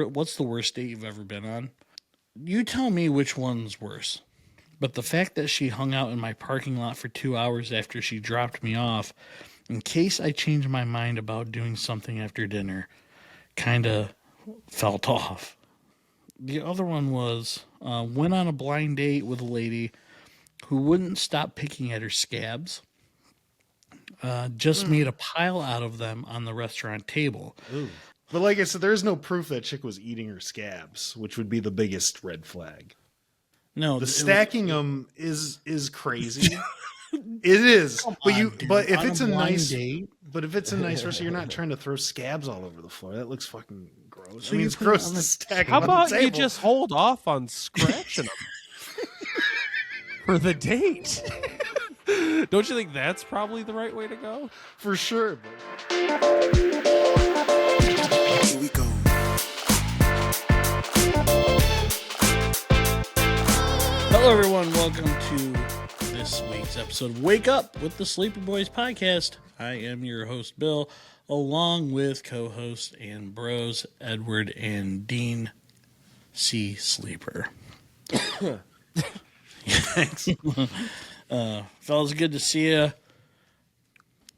what's the worst date you've ever been on? You tell me which one's worse. But the fact that she hung out in my parking lot for 2 hours after she dropped me off, in case I changed my mind about doing something after dinner, kind of felt off. The other one was went on a blind date with a lady who wouldn't stop picking at her scabs. Just made a pile out of them on the restaurant table. Ooh. But like I said, there's no proof that chick was eating her scabs, which would be the biggest red flag. No, the stacking them is crazy. It is, but if it's a nice date, but if it's a nice restaurant, you're not trying to throw scabs all over the floor. That looks fucking gross. So it's gross to stack. How about you just hold off on scratching them for the date? Don't you think that's probably the right way to go? For sure. Here we go. Hello, everyone. Welcome to this week's episode of Wake Up with the Sleepy Boys podcast. I am your host, Bill, along with co-host and bros, Edward and Dean C. Sleeper. Thanks. Fellas, good to see you.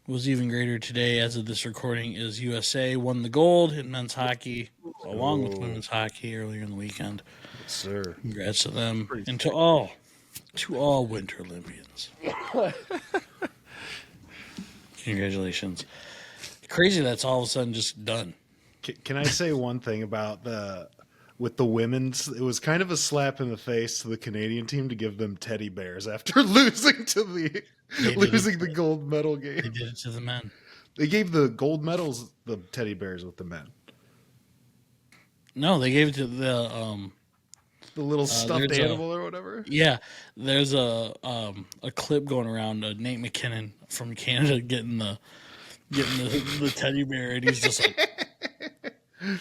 Was even greater today, as of this recording, is USA won the gold in men's hockey, along with women's hockey earlier in the weekend. Yes, sir. Congrats to them and to all Winter Olympians. Congratulations. Crazy that's all of a sudden just done. Can I say one thing about with the women's? It was kind of a slap in the face to the Canadian team to give them teddy bears after losing the gold medal game. They did it to the men. They gave the gold medals the teddy bears with the men. No, they gave it to the little stuffed animal or whatever. Yeah, there's a clip going around. Nate McKinnon from Canada getting the teddy bear, and he's just like. I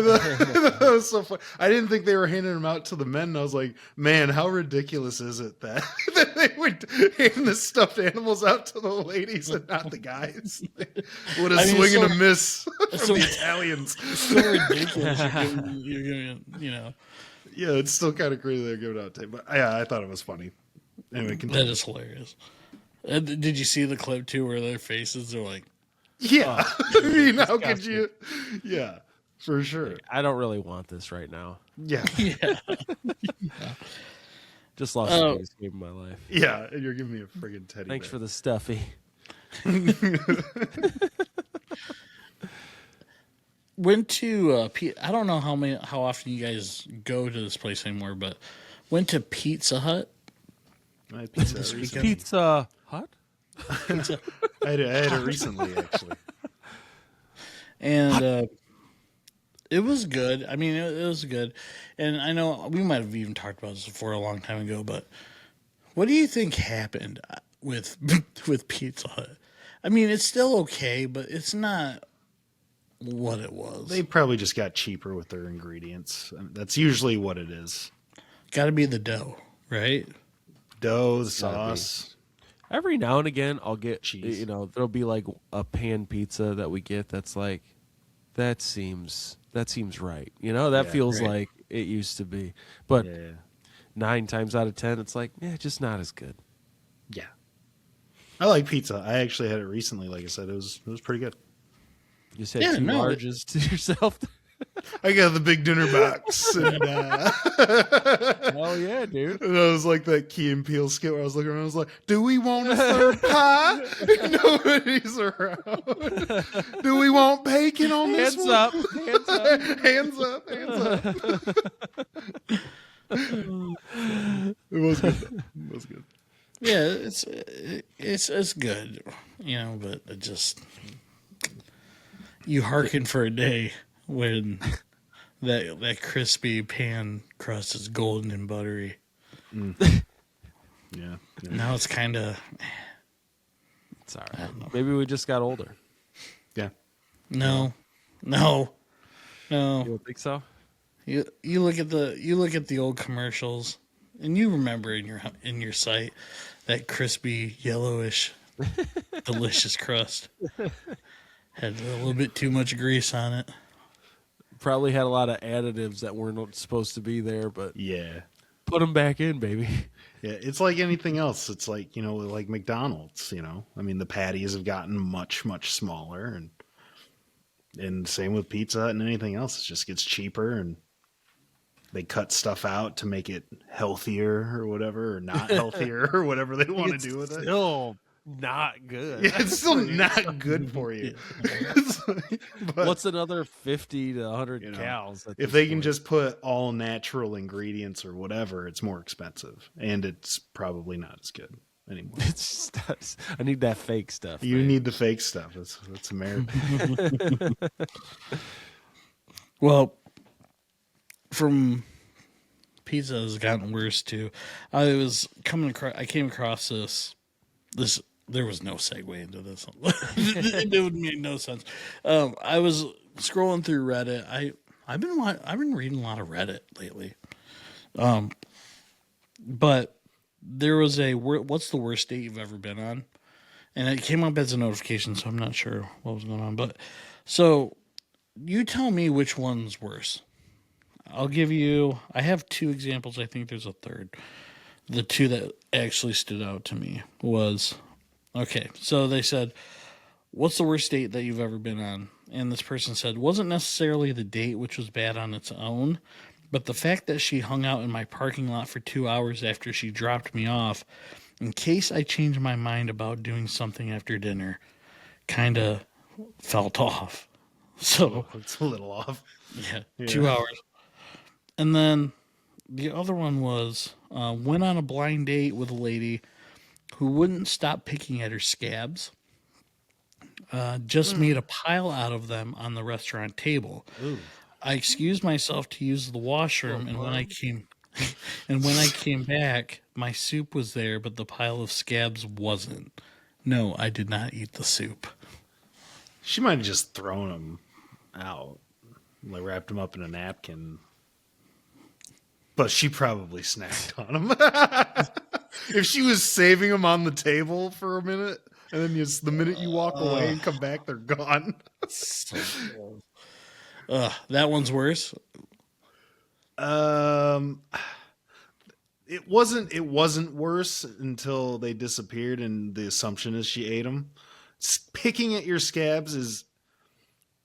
thought that was so funny. I didn't think they were handing them out to the men. And I was like, man, how ridiculous is it that they would hand the stuffed animals out to the ladies and not the guys? What a swing and a miss from the Italians. It's so ridiculous. You're giving, Yeah, it's still kind of crazy they're giving out tape. But yeah, I thought it was funny. Anyway, continue. That is hilarious. Did you see the clip too where their faces are like, yeah. I mean, how could you? Yeah, for sure. I don't really want this right now. Yeah. yeah. Just lost the biggest game of my life. Yeah, and you're giving me a friggin' teddy Thanks bear. for the stuffy. Went to I don't know how often you guys go to this place anymore, but went to Pizza Hut. I had pizza this weekend. Pizza Hut? I had it recently, actually. And it was good. I mean, it was good. And I know we might have even talked about this before a long time ago, but what do you think happened with Pizza Hut? I mean, it's still okay, but it's not what it was. They probably just got cheaper with their ingredients. I mean, that's usually what it is. Got to be the dough, right? Dough, the sauce. Every now and again, I'll get cheese. There'll be like a pan pizza that we get that's like, that seems right. That feels right. like it used to be. But 9 times out of 10, it's like, just not as good. Yeah. I like pizza. I actually had it recently. Like I said, it was pretty good. You said two larges to yourself. I got the big dinner box. And, hell yeah, dude. And I was like that Key and Peele skit where I was looking around. I was like, do we want a third pie? Nobody's around. Do we want bacon on this Hands one? up. Hands up. Hands up. Hands up. It was good. It was good. Yeah, it's good, but it just you hearken for a day when that crispy pan crust is golden and buttery. Yeah. Now it's kind of. It's all right. Maybe we just got older. Yeah. No. You don't think so? You look at the old commercials, and you remember in your sight that crispy yellowish, delicious crust had a little bit too much grease on it. Probably had a lot of additives that weren't supposed to be there, but Yeah. put them back in, baby. Yeah, it's like anything else. It's like, like McDonald's, I mean, the patties have gotten much, much smaller, and same with Pizza Hut and anything else. It just gets cheaper, and they cut stuff out to make it healthier or whatever, or not healthier or whatever they want to do with it. Still not good. Yeah, it's still not good for you. But, What's another 50 to 100 calories? If they can just put all natural ingredients or whatever, it's more expensive, and it's probably not as good anymore. It's just, I need that fake stuff. You need the fake stuff. That's American. Well, from pizza has gotten worse too. I came across this. There was no segue into this. It would make no sense. I was scrolling through Reddit. I've been reading a lot of Reddit lately. But there was what's the worst date you've ever been on? And it came up as a notification, so I'm not sure what was going on. But so you tell me which one's worse. I have two examples. I think there's a third. The two that actually stood out to me was, okay, so they said, what's the worst date that you've ever been on? And this person said, wasn't necessarily the date, which was bad on its own, but the fact that she hung out in my parking lot for 2 hours after she dropped me off, in case I changed my mind about doing something after dinner, kind of felt off. So it's a little off. Yeah. 2 hours. And then the other one was went on a blind date with a lady who wouldn't stop picking at her scabs. Just made a pile out of them on the restaurant table. Ooh. I excused myself to use the washroom, and when I came back, my soup was there, but the pile of scabs wasn't. No, I did not eat the soup. She might have just thrown them out, like wrapped them up in a napkin. But she probably snacked on them. If she was saving them on the table for a minute, and then the minute you walk away and come back, they're gone. That one's worse. It wasn't worse until they disappeared, and the assumption is she ate them. Picking at your scabs is,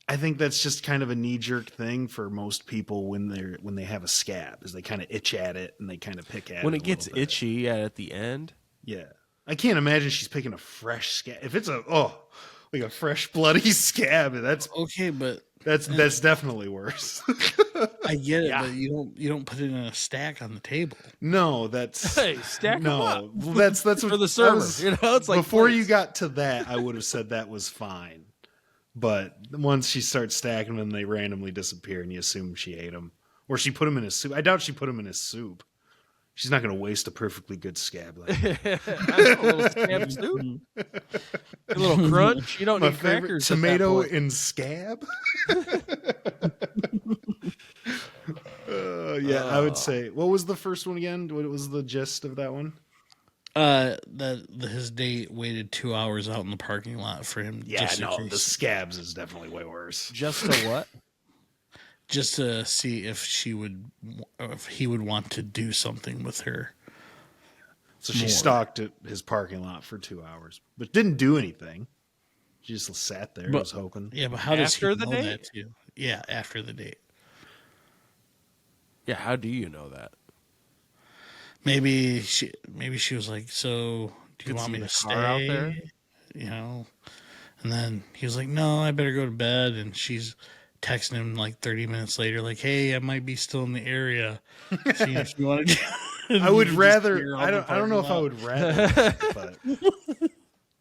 I think that's just kind of a knee-jerk thing for most people when they have a scab, is they kind of itch at it and they kind of pick at it. When it gets itchy at the end. Yeah. I can't imagine she's picking a fresh scab. If it's like a fresh bloody scab, that's okay, but that's definitely worse. I get it, but you don't put it in a stack on the table. No, that's stack them up. That's for the server. It's like before you got to that, I would have said that was fine. But once she starts stacking them, they randomly disappear, and you assume she ate them, or she put them in his soup. I doubt she put them in his soup. She's not going to waste a perfectly good scab like that. A little scab soup, a little crunch. You don't My need favorite crackers. Tomato and scab. I would say. What was the first one again? What was the gist of that one? His date waited 2 hours out in the parking lot for him. Yeah, the scabs is definitely way worse. Just to what? Just to see if he would want to do something with her. So she stalked at his parking lot for 2 hours, but didn't do anything. She just sat there and was hoping. Yeah, but how does he know date? that too? Yeah, after the date. Yeah, how do you know that? Maybe she was like, so do you want me to stay out there? And then he was like, no, I better go to bed. And she's texting him like 30 minutes later, like, hey, I might be still in the area. See if you want to I would rather, I don't know if I would rather,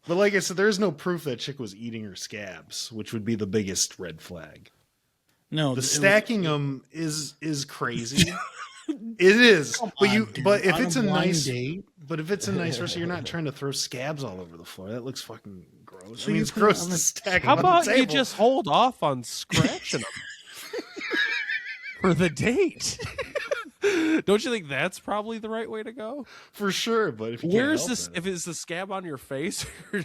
but like I said, there's no proof that chick was eating her scabs, which would be the biggest red flag. No, the stacking them is crazy. It is, but if it's a nice date, restaurant, you're not trying to throw scabs all over the floor. That looks fucking gross. So it's gross to stack them How on the about table. you just hold off on scratching them for the date? Don't you think that's probably the right way to go? For sure, but if you where's this? If it's the scab on your face, and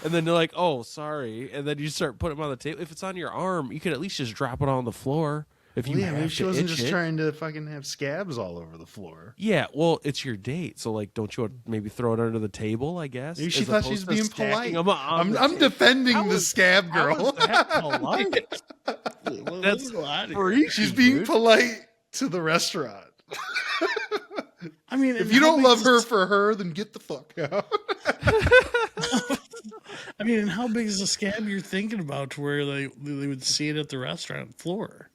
then they're like, "Oh, sorry," and then you start putting them on the table. If it's on your arm, you could at least just drop it on the floor. If you Well, yeah, have maybe she to wasn't itch just it- trying to fucking have scabs all over the floor. Yeah, well, it's your date, so like, don't you want to maybe throw it under the table? I guess. Maybe she as thought opposed she's to being stacking polite. them on I'm the I'm table. defending How the is- scab How girl. is that polite? That's freaky, She's being dude. polite to the restaurant. I mean, If and you how don't big love is her this- for her, then get the fuck out. I mean, and how big is the scab you're thinking about to where they would see it at the restaurant floor?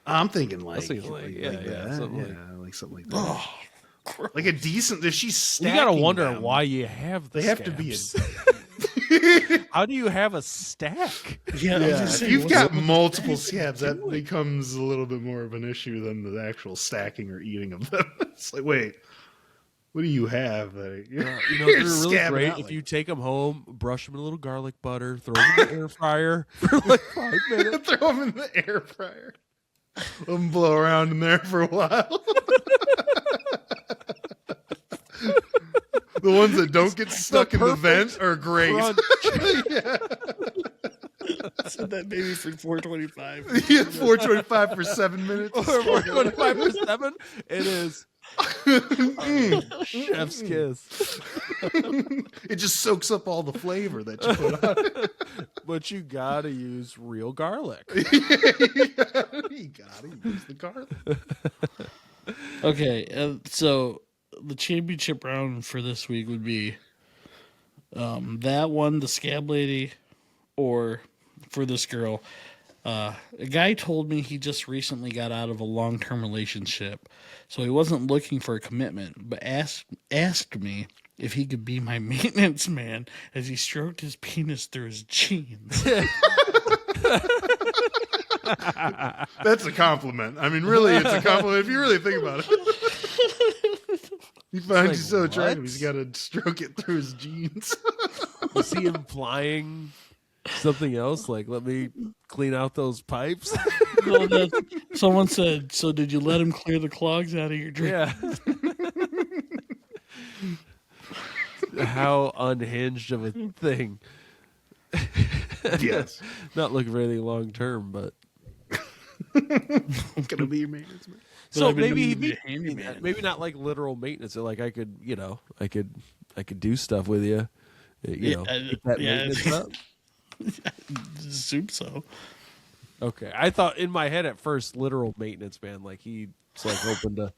I'm thinking like, was thinking like, yeah, that. something like- Yeah, like something like that. Like a decent. If she's You stacking gotta wonder them, why you have. The they have to be. How do you have a stack? Yeah, Yeah, if you've what's got up with the multiple stack? scabs, that becomes a little bit more of an issue than the actual stacking or eating of them. It's like, wait, what do you have? That You know, you're they're really scabbing great out if like- you take them home, brush them in a little garlic butter, throw them in the air fryer for like 5 minutes. throw them in the air fryer. Let them blow around in there for a while. The ones that don't get stuck in the vent are great. Crunch. Said that baby for 425. Yeah, 425 for 7 minutes. Or 425 for 7. It is chef's kiss. It just soaks up all the flavor that you put on it. But you gotta use real garlic. You gotta use the garlic. Okay, so the championship round for this week would be that one, the scab lady, or for this girl. A guy told me he just recently got out of a long-term relationship, so he wasn't looking for a commitment, but asked me if he could be my maintenance man as he stroked his penis through his jeans. That's a compliment. I mean, really, it's a compliment if you really think about it. He finds you so what? attractive, he's got to stroke it through his jeans. Was he implying something else? Like, let me clean out those pipes? No, someone said, so did you let him clear the clogs out of your drink? Yeah. How unhinged of a thing. Yes. Not looking for anything long term, but Gonna be your maintenance man. so I've been maybe known to be a handyman. maybe not like literal maintenance. Like I could, I could do stuff with you. You know, keep that maintenance up. Assume so. Okay, I thought in my head at first, literal maintenance man, like he's like hoping to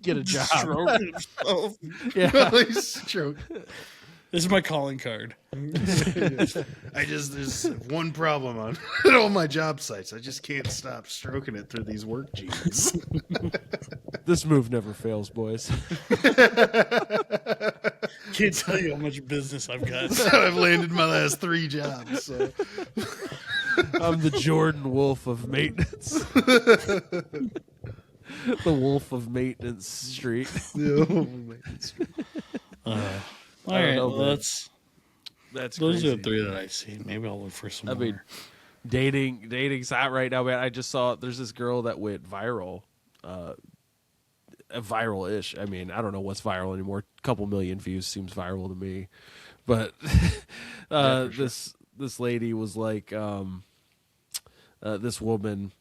get a job. Stroke himself. Yeah, He's stroke. This is my calling card. There's one problem on at all my job sites. I just can't stop stroking it through these work jeans. this move never fails, boys. Can't tell you how much business I've got. I've landed my last 3 jobs. So. I'm the Jordan Wolf of maintenance. The Wolf of Maintenance Street. All I don't right, know, well, man. those crazy. are the 3 that I've seen. Maybe I'll look for some I more. mean, dating's hot right now, man. I just saw there's this girl that went viral, viral-ish. I mean, I don't know what's viral anymore. A couple million views seems viral to me, but this lady was like, this woman.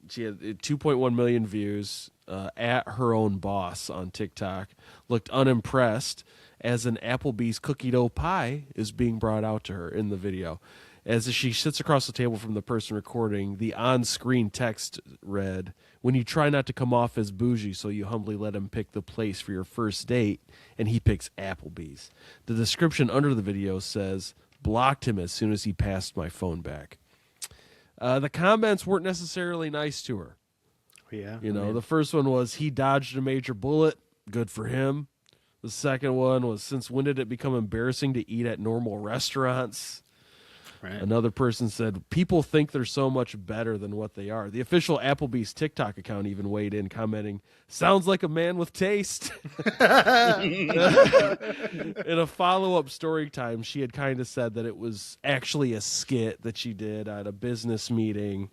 She had 2.1 million views at her own boss on TikTok. Looked unimpressed as an Applebee's cookie dough pie is being brought out to her in the video. As she sits across the table from the person recording, the on-screen text read, "When you try not to come off as bougie, so you humbly let him pick the place for your first date, and he picks Applebee's." The description under the video says, "Blocked him as soon as he passed my phone back." The comments weren't necessarily nice to her. Yeah. The first one was, "He dodged a major bullet. Good for him." The second one was, "Since when did it become embarrassing to eat at normal restaurants?" Right. Another person said, "People think they're so much better than what they are." The official Applebee's TikTok account even weighed in, commenting, "Sounds like a man with taste." In a follow-up story time, she had kind of said that it was actually a skit that she did at a business meeting.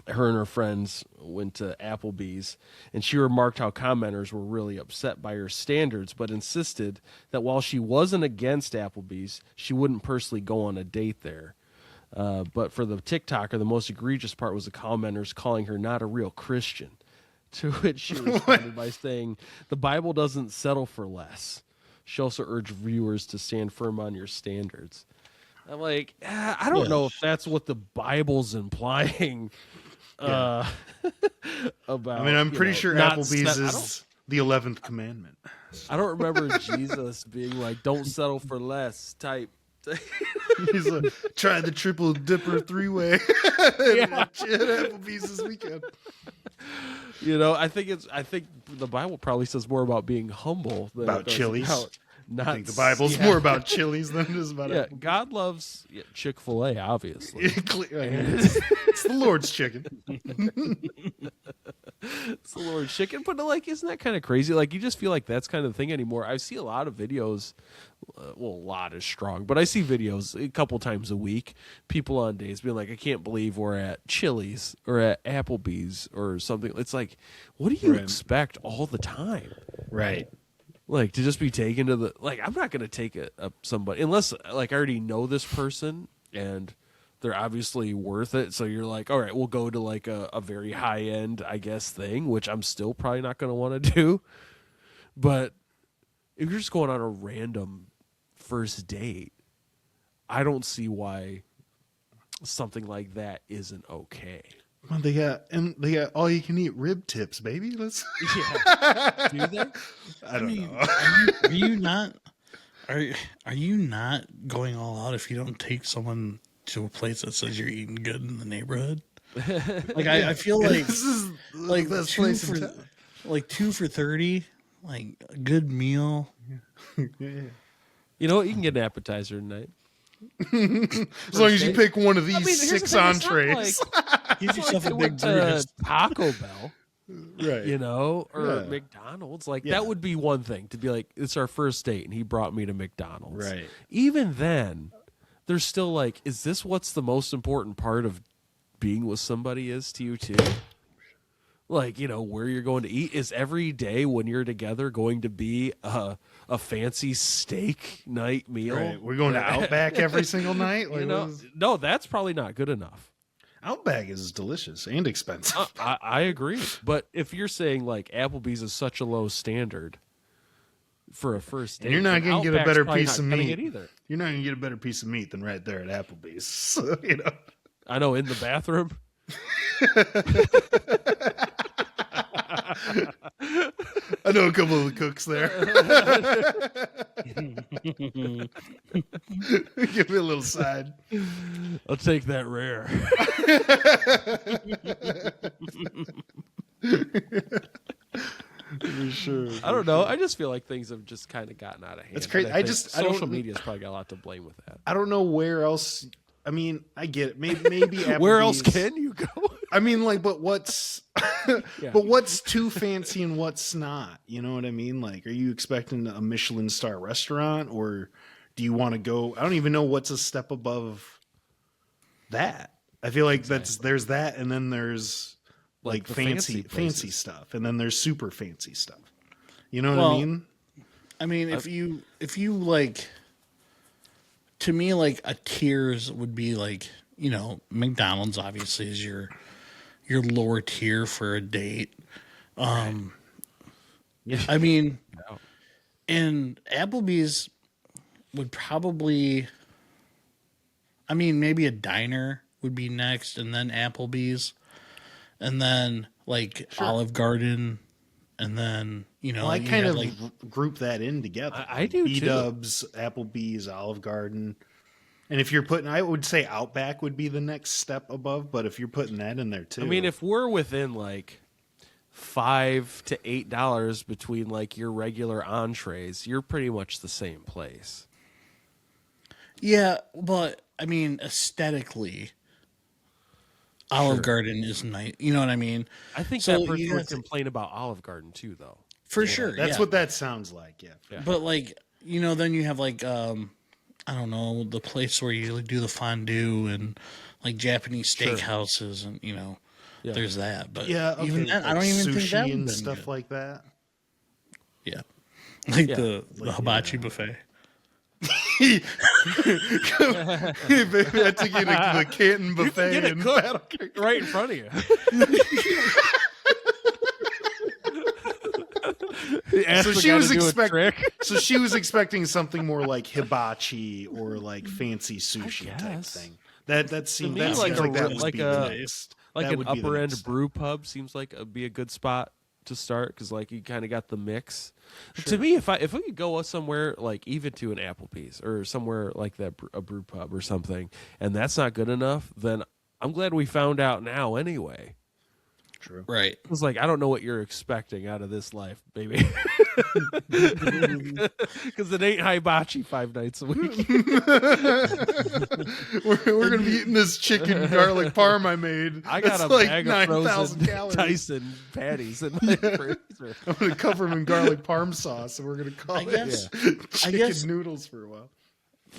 Her and her friends went to Applebee's, and she remarked how commenters were really upset by her standards, but insisted that while she wasn't against Applebee's, she wouldn't personally go on a date there. But for the TikToker, the most egregious part was the commenters calling her not a real Christian. To which she responded by saying, "The Bible doesn't settle for less." She also urged viewers to stand firm on your standards. I'm like, I don't know if that's what the Bible's implying. About. I mean, I'm pretty sure Applebee's is the 11th commandment. I don't remember Jesus being like, "Don't settle for less" type. He's like, try the triple dipper 3-way. Yeah. At Applebee's this weekend. I think the Bible probably says more about being humble than About Chili's. I think the Bible's more about Chili's than it is about Applebee's. God loves Chick-fil-A, obviously. It's the Lord's chicken. It's the Lord's chicken, but isn't that kind of crazy? Like, you just feel like that's kind of the thing anymore. I see a lot of videos. A lot is strong, but I see videos a couple times a week. People on days being like, "I can't believe we're at Chili's or at Applebee's or something." It's like, what do you expect all the time? Right. Like, to just be taken to the I'm not going to take somebody unless I already know this person and they're obviously worth it. So you're like, all right, we'll go to a very high end, I guess, thing, which I'm still probably not going to want to do. But if you're just going on a random first date, I don't see why something like that isn't okay. Well, they got all you can eat rib tips, baby. Let's. Yeah. Do they? I don't know. Are you not? Are you not going all out if you don't take someone to a place that says you're eating good in the neighborhood? I feel like this is like the best two place for in town. like 2 for $30, like a good meal. Yeah. You know what? You can get an appetizer tonight. As long as you pick one of these here's the 6 thing, it's not entrees. Give yourself a They big went to burrito. Taco Bell, Right. or Yeah. McDonald's. Yeah. That would be one thing to be like, it's our first date, and he brought me to McDonald's. Right. Even then, there's still is this what's the most important part of being with somebody is to you too? Where you're going to eat. Is every day when you're together going to be a fancy steak night meal? Right. We're going to Outback every single night. Like, No, that's probably not good enough. Outback is delicious and expensive. I agree. But if you're saying Applebee's is such a low standard for a first date, And you're not going to get a Outback's better probably piece of not cutting meat it either. You're not going to get a better piece of meat than right there at Applebee's. So, I know, in the bathroom. I know a couple of the cooks there. Give me a little side. I'll take that rare. For sure. I don't know. I just feel like things have just kind of gotten out of hand. It's crazy. And I think don't- social media's probably got a lot to blame with that. I don't know where else. I mean, I get it. Maybe Applebee's. Where else can you go? I mean, but what's Yeah. but what's too fancy and what's not? You know what I mean? Like, are you expecting a Michelin star restaurant, or do you want to go? I don't even know what's a step above that. I feel like there's that, and then there's Like the fancy places. stuff, and then there's super fancy stuff. You know what Well, I mean? I mean, if you to me, a tiers would be McDonald's obviously is your lower tier for a date. Yeah. I mean, No. and Applebee's would probably, maybe a diner would be next, and then Applebee's, and then Olive Garden, and then Well, I kind of group that in together. I do too. B-Dubs, Applebee's, Olive Garden. And if you're putting, I would say Outback would be the next step above, but if you're putting that in there too. I mean, if we're within $5 to $8 between your regular entrees, you're pretty much the same place. Yeah, but aesthetically, Olive Garden is nice. You know what I mean? I think So that you person have would to- complain about Olive Garden too, though. For sure. that's what that sounds like. Yeah. Yeah. But then you have I don't know, the place where you do the fondue and Japanese steakhouses, and Yeah. there's that. But Yeah. Okay. even that, I like don't even think sushi that would and been stuff good. like that. Yeah, Yeah. the hibachi buffet. Hey, baby, I took you to the Canton buffet Get it in cooked Battle Creek. right in front of you. So she was expecting something more like hibachi or like fancy sushi type guess. thing. That seemed me, that like seems a like that re- would like be a- the next. Like that an would be the upper end next brew pub seems like it'd be a good spot to start because like you kind of got the mix. To me, if we could go somewhere like even to an Applebee's or somewhere like that, a brew pub or something, and that's not good enough, then I'm glad we found out now anyway. True. Right. It was like, I don't know what you're expecting out of this life, baby. Because it ain't hibachi 5 nights a week. We're gonna be eating this chicken garlic parm I made. I got That's a like bag of 9,000 frozen calories. Tyson patties in my freezer. I'm gonna cover them in garlic parm sauce, and we're gonna call I it guess- chicken guess- noodles for a while.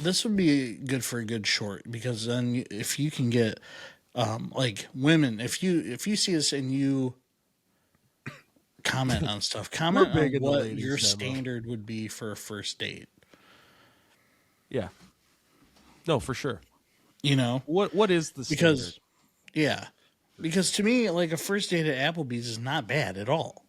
This would be good for a good short because then if you can get like women, if you see this and you comment on stuff, comment We're big on in the what ladies' your demo. standard would be for a first date. Yeah. No, for sure. You know, What is the standard? because yeah, because to me, like a first date at Applebee's is not bad at all.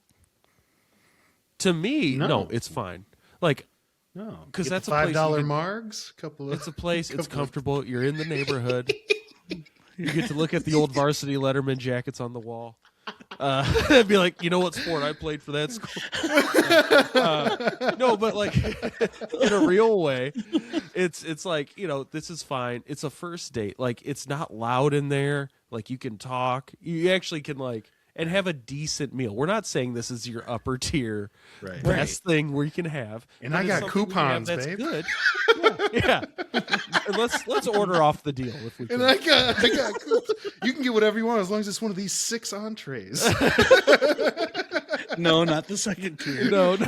To me, No. no, it's fine. Like, No, 'Cause Get that's the a place you $5 could- margs. Couple of it's a place, it's couple of- comfortable. You're in the neighborhood. You get to look at the old varsity Letterman jackets on the wall. And be like, you know what sport I played for that school? No, but like in a real way, it's like, you know, this is fine. It's a first date. Like it's not loud in there. Like you can talk. You actually can like and have a decent meal. We're not saying this is your upper tier Right. best thing where you can have. And but I it's got something we can have coupons, that's babe. good. Yeah. And let's order off the deal if we can. And I got you can get whatever you want as long as it's one of these 6 entrees. No, not the second tier. No. no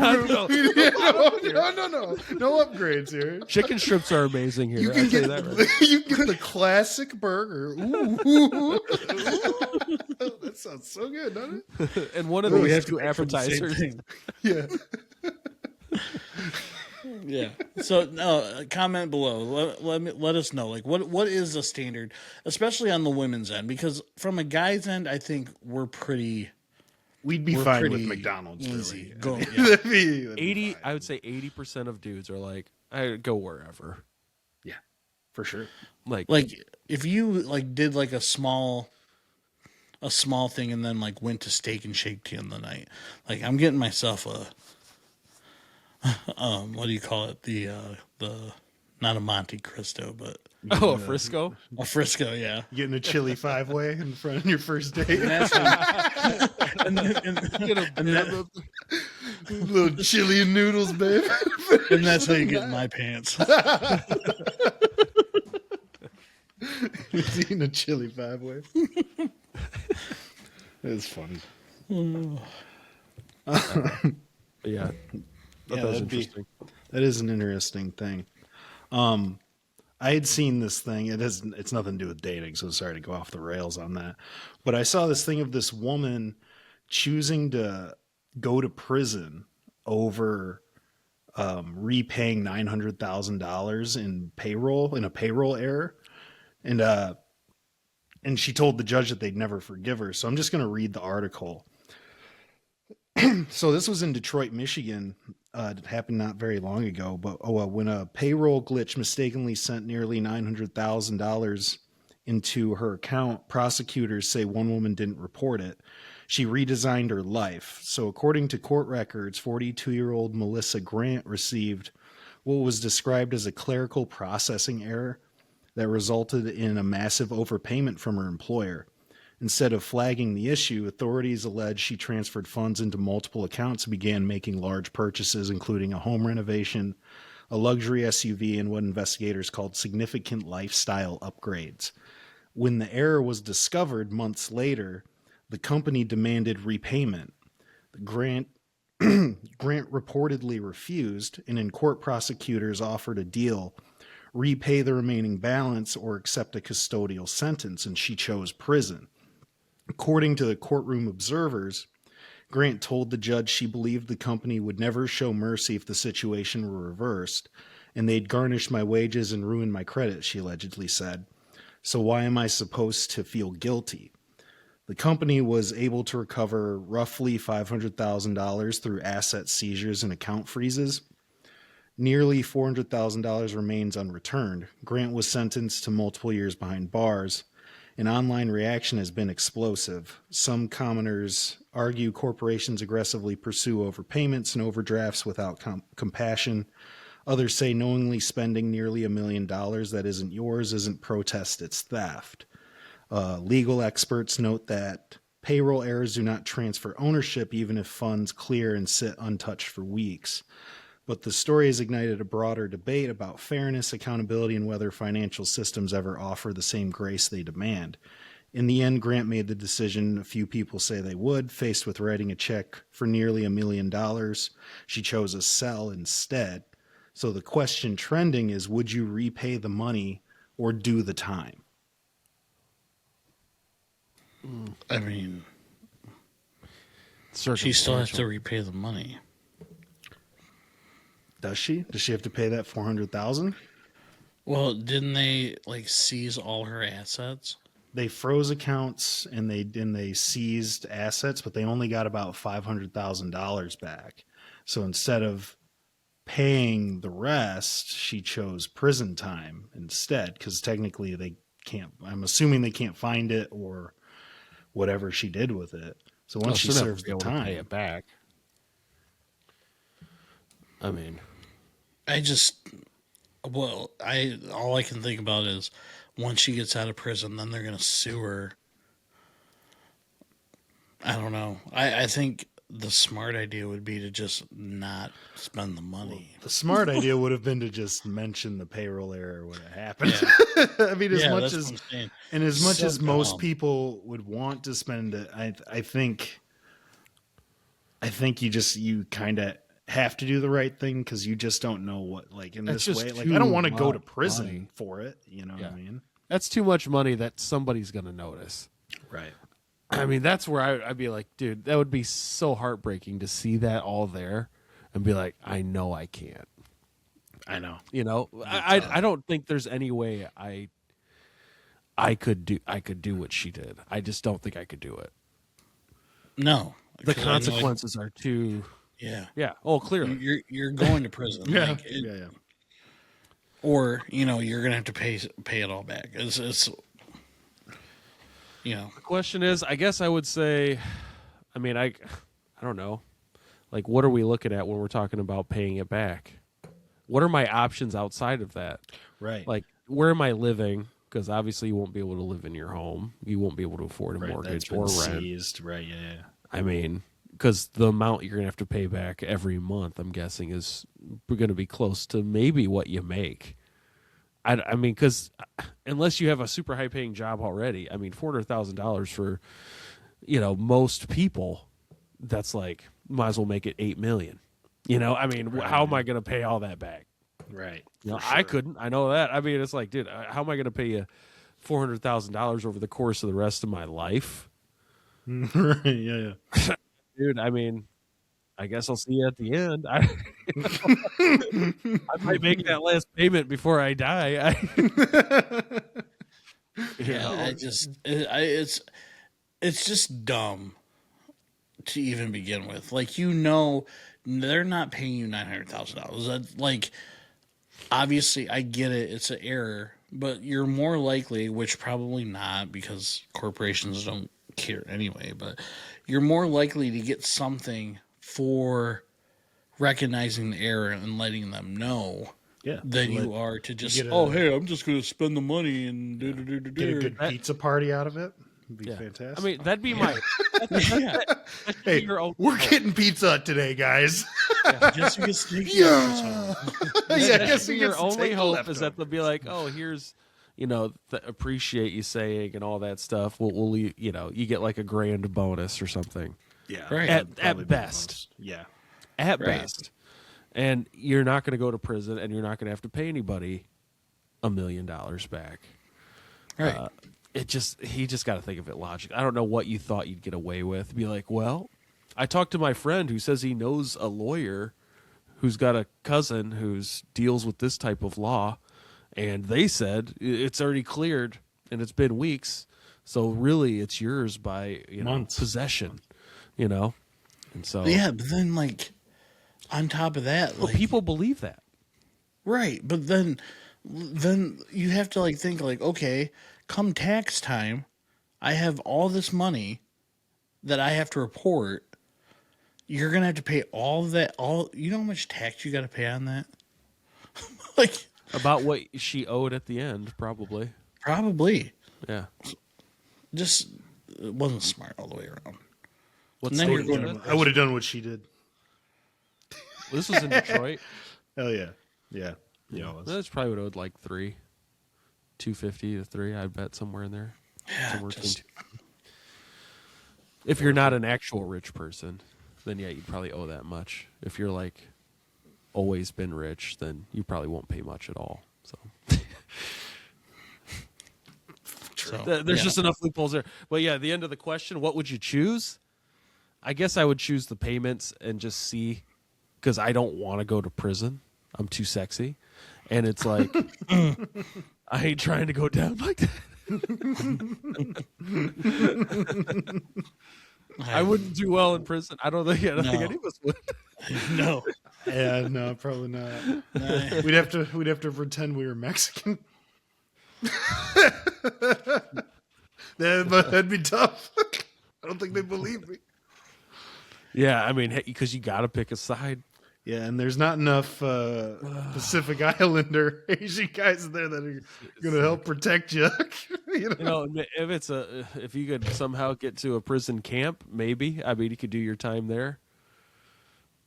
upgrades here. Chicken strips are amazing here. You I'll can tell get you that right. you can get the classic burger. Ooh. That sounds so good, doesn't it? And one of Well, we these have to two pay for the same appetizers. thing. Yeah. Yeah. So no, comment below. Let us know. Like what is the standard, especially on the women's end? Because from a guy's end, I think we're pretty. We'd be We're fine with pretty McDonald's. easy. Really. Go- yeah. That'd be 80, fine. I would say 80% of dudes are like, I go wherever. Yeah, for sure. Like if you like did like a small thing and then like went to Steak and Shake to end the night. Like I'm getting myself a what do you call it? The not a Monte Cristo, but a Frisco? a Frisco, yeah. Getting a chili 5-way in front of your first date. And that's and Get a that- Little chili and noodles, babe. and that's how you get in my pants. He's eating a chili 5-way. It's funny. Yeah. That was that'd be- interesting. That is an interesting thing. I had seen this thing. It's nothing to do with dating, so sorry to go off the rails on that. But I saw this thing of this woman choosing to go to prison over repaying $900,000 in a payroll error, and she told the judge that they'd never forgive her. So I'm just going to read the article. So this was in Detroit, Michigan. It happened not very long ago, but when a payroll glitch mistakenly sent nearly $900,000 into her account, prosecutors say one woman didn't report it. She redesigned her life. So according to court records, 42-year-old Melissa Grant received what was described as a clerical processing error that resulted in a massive overpayment from her employer. Instead of flagging the issue, authorities allege she transferred funds into multiple accounts and began making large purchases, including a home renovation, a luxury SUV, and what investigators called significant lifestyle upgrades. When the error was discovered months later, the company demanded repayment. Grant reportedly refused, and in court, prosecutors offered a deal: repay the remaining balance or accept a custodial sentence, and she chose prison. According to the courtroom observers, Grant told the judge she believed the company would never show mercy if the situation were reversed, and they'd garnish my wages and ruin my credit, she allegedly said. So why am I supposed to feel guilty? The company was able to recover roughly $500,000 through asset seizures and account freezes. Nearly $400,000 remains unreturned. Grant was sentenced to multiple years behind bars. An online reaction has been explosive. Some commoners argue corporations aggressively pursue overpayments and overdrafts without compassion. Others say knowingly spending nearly $1 million that isn't yours isn't protest, it's theft. Legal experts note that payroll errors do not transfer ownership even if funds clear and sit untouched for weeks. But the story has ignited a broader debate about fairness, accountability, and whether financial systems ever offer the same grace they demand. In the end, Grant made the decision a few people say they would. Faced with writing a check for nearly $1 million, she chose a sell instead. So the question trending is, would you repay the money or do the time? I mean, she still has to repay the money. Does she? Does she have to pay that $400,000? Well, didn't they like seize all her assets? They froze accounts and they seized assets, but they only got about $500,000 back. So instead of paying the rest, she chose prison time instead, because technically they can't. I'm assuming they can't find it or whatever she did with it. So once she serves the time, pay it back. I mean, all I can think about is once she gets out of prison, then they're going to sue her. I don't know. I think the smart idea would be to just not spend the money. Well, the smart idea would have been to just mention the payroll error when it happened. Yeah. I mean, as much as dumb. most people would want to spend it, I think you kind of have to do the right thing because you just don't know what, like, in this way. Like, I don't want to go to prison for it. You know what I mean? That's too much money that somebody's going to notice. Right. I mean, that's where I'd be like, dude, that would be so heartbreaking to see that all there and be like, I know I can't. I know. You know, I don't think there's any way I could do what she did. I just don't think I could do it. No. The consequences are too. Yeah. Yeah. Oh, clearly. You're going to prison. Yeah. Yeah. Or, you're going to have to pay it all back. It's the question is, I guess I would say, I mean, I don't know. Like, what are we looking at when we're talking about paying it back? What are my options outside of that? Right. Like, where am I living? Because obviously you won't be able to live in your home. You won't be able to afford a mortgage or rent. Seized. Right. Yeah. I mean, because the amount you're going to have to pay back every month, I'm guessing, is going to be close to maybe what you make. I mean, because unless you have a super high paying job already, I mean, $400,000 for, most people, that's like, might as well make it $8 million. I mean, Right. How am I going to pay all that back? Right. Sure. I couldn't. I know that. I mean, it's like, dude, how am I going to pay you $400,000 over the course of the rest of my life? Right. Yeah. Dude, I mean, I guess I'll see you at the end. I might make that last payment before I die. It's just dumb to even begin with. Like, they're not paying you $900,000. Like, obviously, I get it. It's an error, but you're more likely, which probably not because corporations don't care anyway, but you're more likely to get something for recognizing the error and letting them know than you are to just, hey, I'm just going to spend the money and get a good pizza party out of it. It'd be fantastic. I mean, that'd be my... Hey, we're getting pizza today, guys. Just because yeah, I guess your only hope is that they'll be like, oh, here's... appreciate you saying and all that stuff. We'll you get like a grand bonus or something. Yeah, right. At best. Yeah, at best. And you're not going to go to prison, and you're not going to have to pay anybody $1 million back. Right. He just got to think of it logically. I don't know what you thought you'd get away with. Be like, well, I talked to my friend who says he knows a lawyer who's got a cousin who's deals with this type of law, and they said it's already cleared and it's been weeks, so really it's yours by Months. possession, and so Yeah, but then like on top of that, but like people believe that. right, but then you have to like think like, okay, come tax time, I have all this money that I have to report. You're gonna have to pay all of that. You know how much tax you got to pay on that? Like About what she owed at the end, probably. probably Yeah. just it wasn't smart all the way around. What And then state you're was going that? I would have done what she did. This was in Detroit. Hell yeah. Yeah. Yeah. it was. That's probably what owed like $250 to $3. I bet somewhere in there. Yeah, Somewhere between just- two. If you're not an actual rich person, then yeah, you'd probably owe that much. If you're like always been rich, then you probably won't pay much at all. So there's just enough loopholes there. But yeah, the end of the question, what would you choose? I guess I would choose the payments and just see, because I don't want to go to prison. I'm too sexy. And it's like, I ain't trying to go down like that. I wouldn't do well in prison. I don't think No. any of us would. No. Yeah, no, probably not. Nah. We'd have to pretend we were Mexican. That'd be tough. I don't think they believe me. Yeah, I mean, because you got to pick a side. Yeah, and there's not enough Pacific Islander Asian guys there that are going to help protect you. If you could somehow get to a prison camp, maybe. I mean, you could do your time there.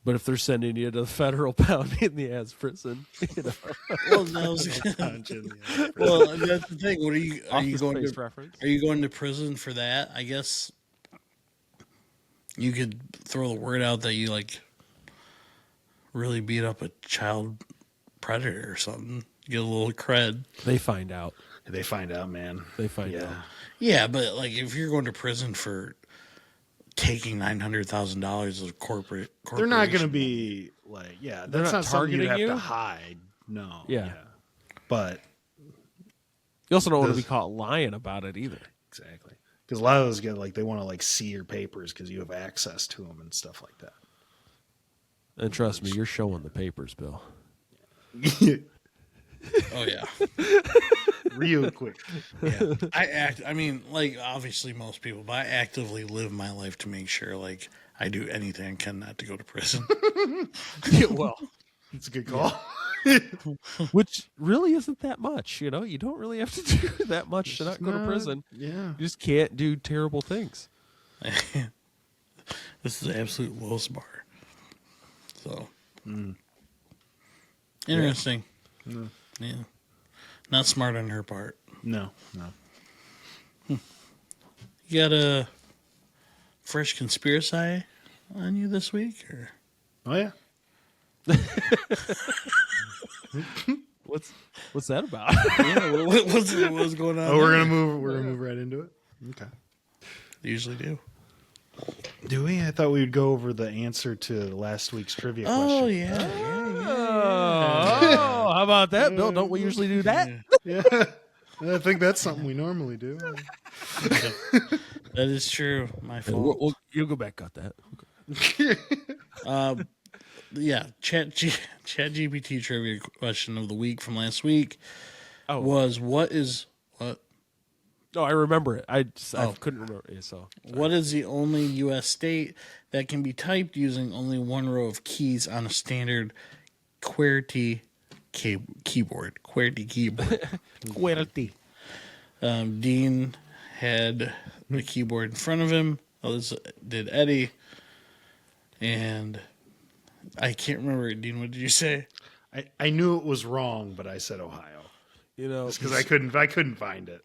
But if they're sending you to the federal pound in the ass prison, Well, well, that's the thing. What are you going Office-based to? reference. Are you going to prison for that? I guess you could throw the word out that you like really beat up a child predator or something. Get a little cred. They find out. They find out, man. They find out. Yeah, but like if you're going to prison for taking $900,000 of corporate, They're not going to be like, yeah, They're that's not not something you targeting have to you? hide. No. Yeah. But You also don't want to Does- be caught lying about it either. exactly. Because a lot of those get like, they want to like see your papers because you have access to them and stuff like that. And trust me, you're showing the papers, Bill. Oh yeah. Real quick. Yeah. I mean, like obviously most people, but I actively live my life to make sure like I do anything I can not to go to prison. Well, It's a good call. which really isn't that much. You don't really have to do that much to not go to prison. Yeah. You just can't do terrible things. This is the absolute lowest bar. So interesting. Yeah. Not smart on her part. No. You got a fresh conspiracy on you this week, or Oh, yeah. What's that about? yeah, what's going on? Oh, we're there? gonna move right into it. Okay. Usually do. Do we? I thought we would go over the answer to last week's trivia question. Oh yeah. Oh, how about that, Bill? Don't we usually do that? Yeah. I think that's something we normally do. That is true. My fault. You'll go back, got that. Yeah, ChatGPT trivia question of the week from last week Oh. was what? No, I remember it. I couldn't remember. Yeah, so What is the only U.S. state that can be typed using only one row of keys on a standard QWERTY keyboard? QWERTY keyboard. QWERTY. Dean had the keyboard in front of him. This did Eddie. And I can't remember. Dean, what did you say? I knew it was wrong, but I said Ohio because I couldn't find it.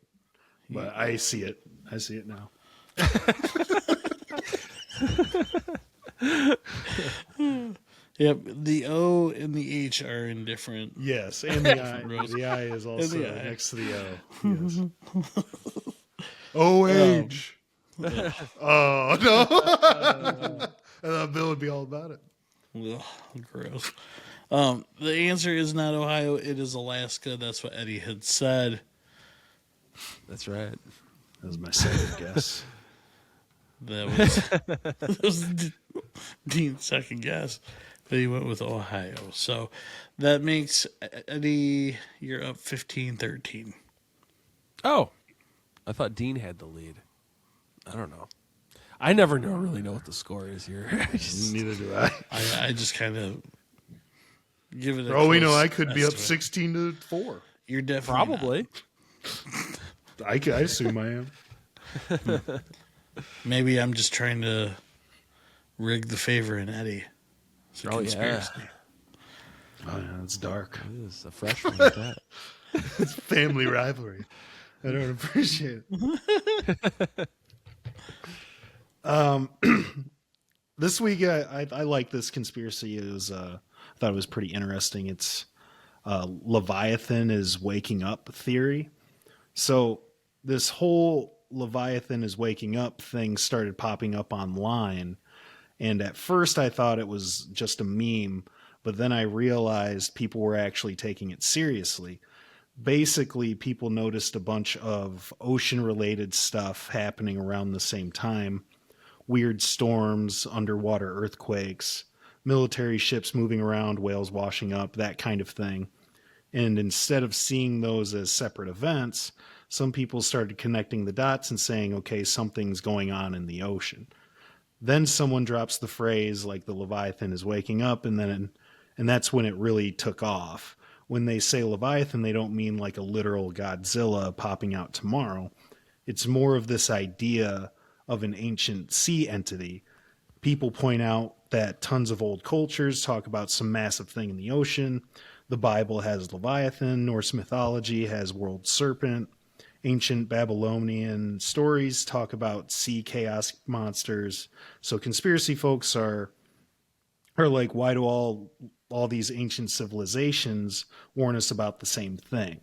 But I see it. I see it now. Yep, the O and the H are in different. Yes, and the I. Rows. The I is also the I. next to the O. Yes. O-H. Oh, no. I thought Bill would be all about it. Ugh, gross. The answer is not Ohio. It is Alaska. That's what Eddie had said. That's right. That was my second guess. That was Dean's second guess. But he went with Ohio. So that makes Eddie, you're up 15-13. Oh, I thought Dean had the lead. I don't know. I never really know what the score is here. Neither do I. I just kind of give it a For all we know, close I could be up estimate. 16-4. You're definitely Probably. I assume I am. not. Maybe I'm just trying to rig the favor in Eddie. It's a conspiracy. Oh, yeah, it's dark. It is a freshman at that. It's family rivalry. I don't appreciate it. This week, I like this conspiracy. I thought it was pretty interesting. It's Leviathan is waking up theory. So this whole Leviathan is waking up thing started popping up online. And at first I thought it was just a meme, but then I realized people were actually taking it seriously. Basically, people noticed a bunch of ocean-related stuff happening around the same time. Weird storms, underwater earthquakes, military ships moving around, whales washing up, that kind of thing. And instead of seeing those as separate events, some people started connecting the dots and saying, okay, something's going on in the ocean. Then someone drops the phrase like the Leviathan is waking up, and that's when it really took off. When they say Leviathan, they don't mean like a literal Godzilla popping out tomorrow. It's more of this idea of an ancient sea entity. People point out that tons of old cultures talk about some massive thing in the ocean. The Bible has Leviathan, Norse mythology has world serpent. Ancient Babylonian stories talk about sea chaos monsters. So conspiracy folks are like, why do all these ancient civilizations warn us about the same thing?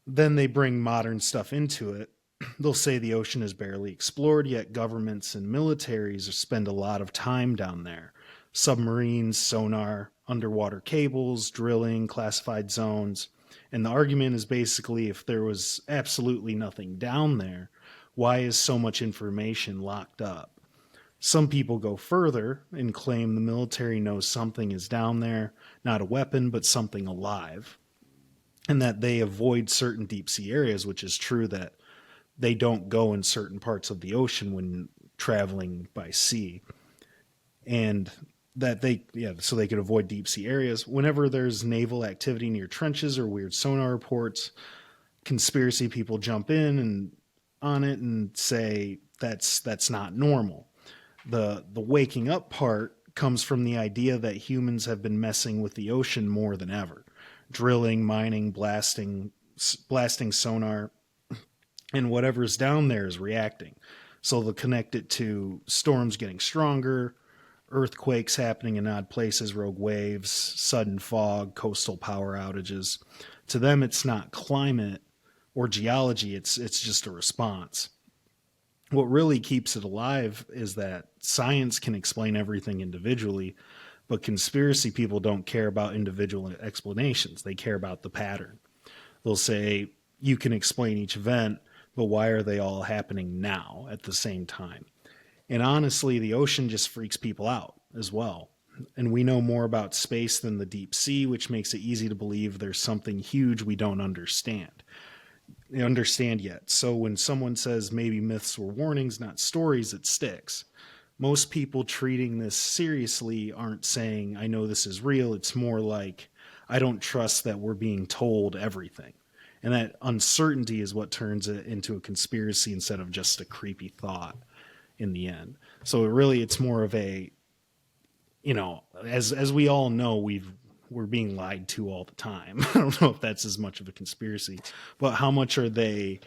Then they bring modern stuff into it. They'll say the ocean is barely explored, yet governments and militaries spend a lot of time down there. Submarines, sonar, underwater cables, drilling, classified zones. And the argument is basically, if there was absolutely nothing down there, why is so much information locked up? Some people go further and claim the military knows something is down there, not a weapon, but something alive. And that they avoid certain deep sea areas, which is true that they don't go in certain parts of the ocean when traveling by sea. And that so they could avoid deep sea areas. Whenever there's naval activity near trenches or weird sonar reports, conspiracy people jump in and on it and say that's not normal. The waking up part comes from the idea that humans have been messing with the ocean more than ever. Drilling, mining, blasting sonar, and whatever's down there is reacting. So they'll connect it to storms getting stronger, earthquakes happening in odd places, rogue waves, sudden fog, coastal power outages. To them, it's not climate or geology, it's just a response. What really keeps it alive is that science can explain everything individually, but conspiracy people don't care about individual explanations. They care about the pattern. They'll say, you can explain each event, but why are they all happening now at the same time? And honestly, the ocean just freaks people out as well. And we know more about space than the deep sea, which makes it easy to believe there's something huge we don't understand yet. So when someone says maybe myths were warnings, not stories, it sticks. Most people treating this seriously aren't saying, I know this is real. It's more like, I don't trust that we're being told everything. And that uncertainty is what turns it into a conspiracy instead of just a creepy thought in the end. So it's more of a, as we all know, we're being lied to all the time. I don't know if that's as much of a conspiracy, but how much are they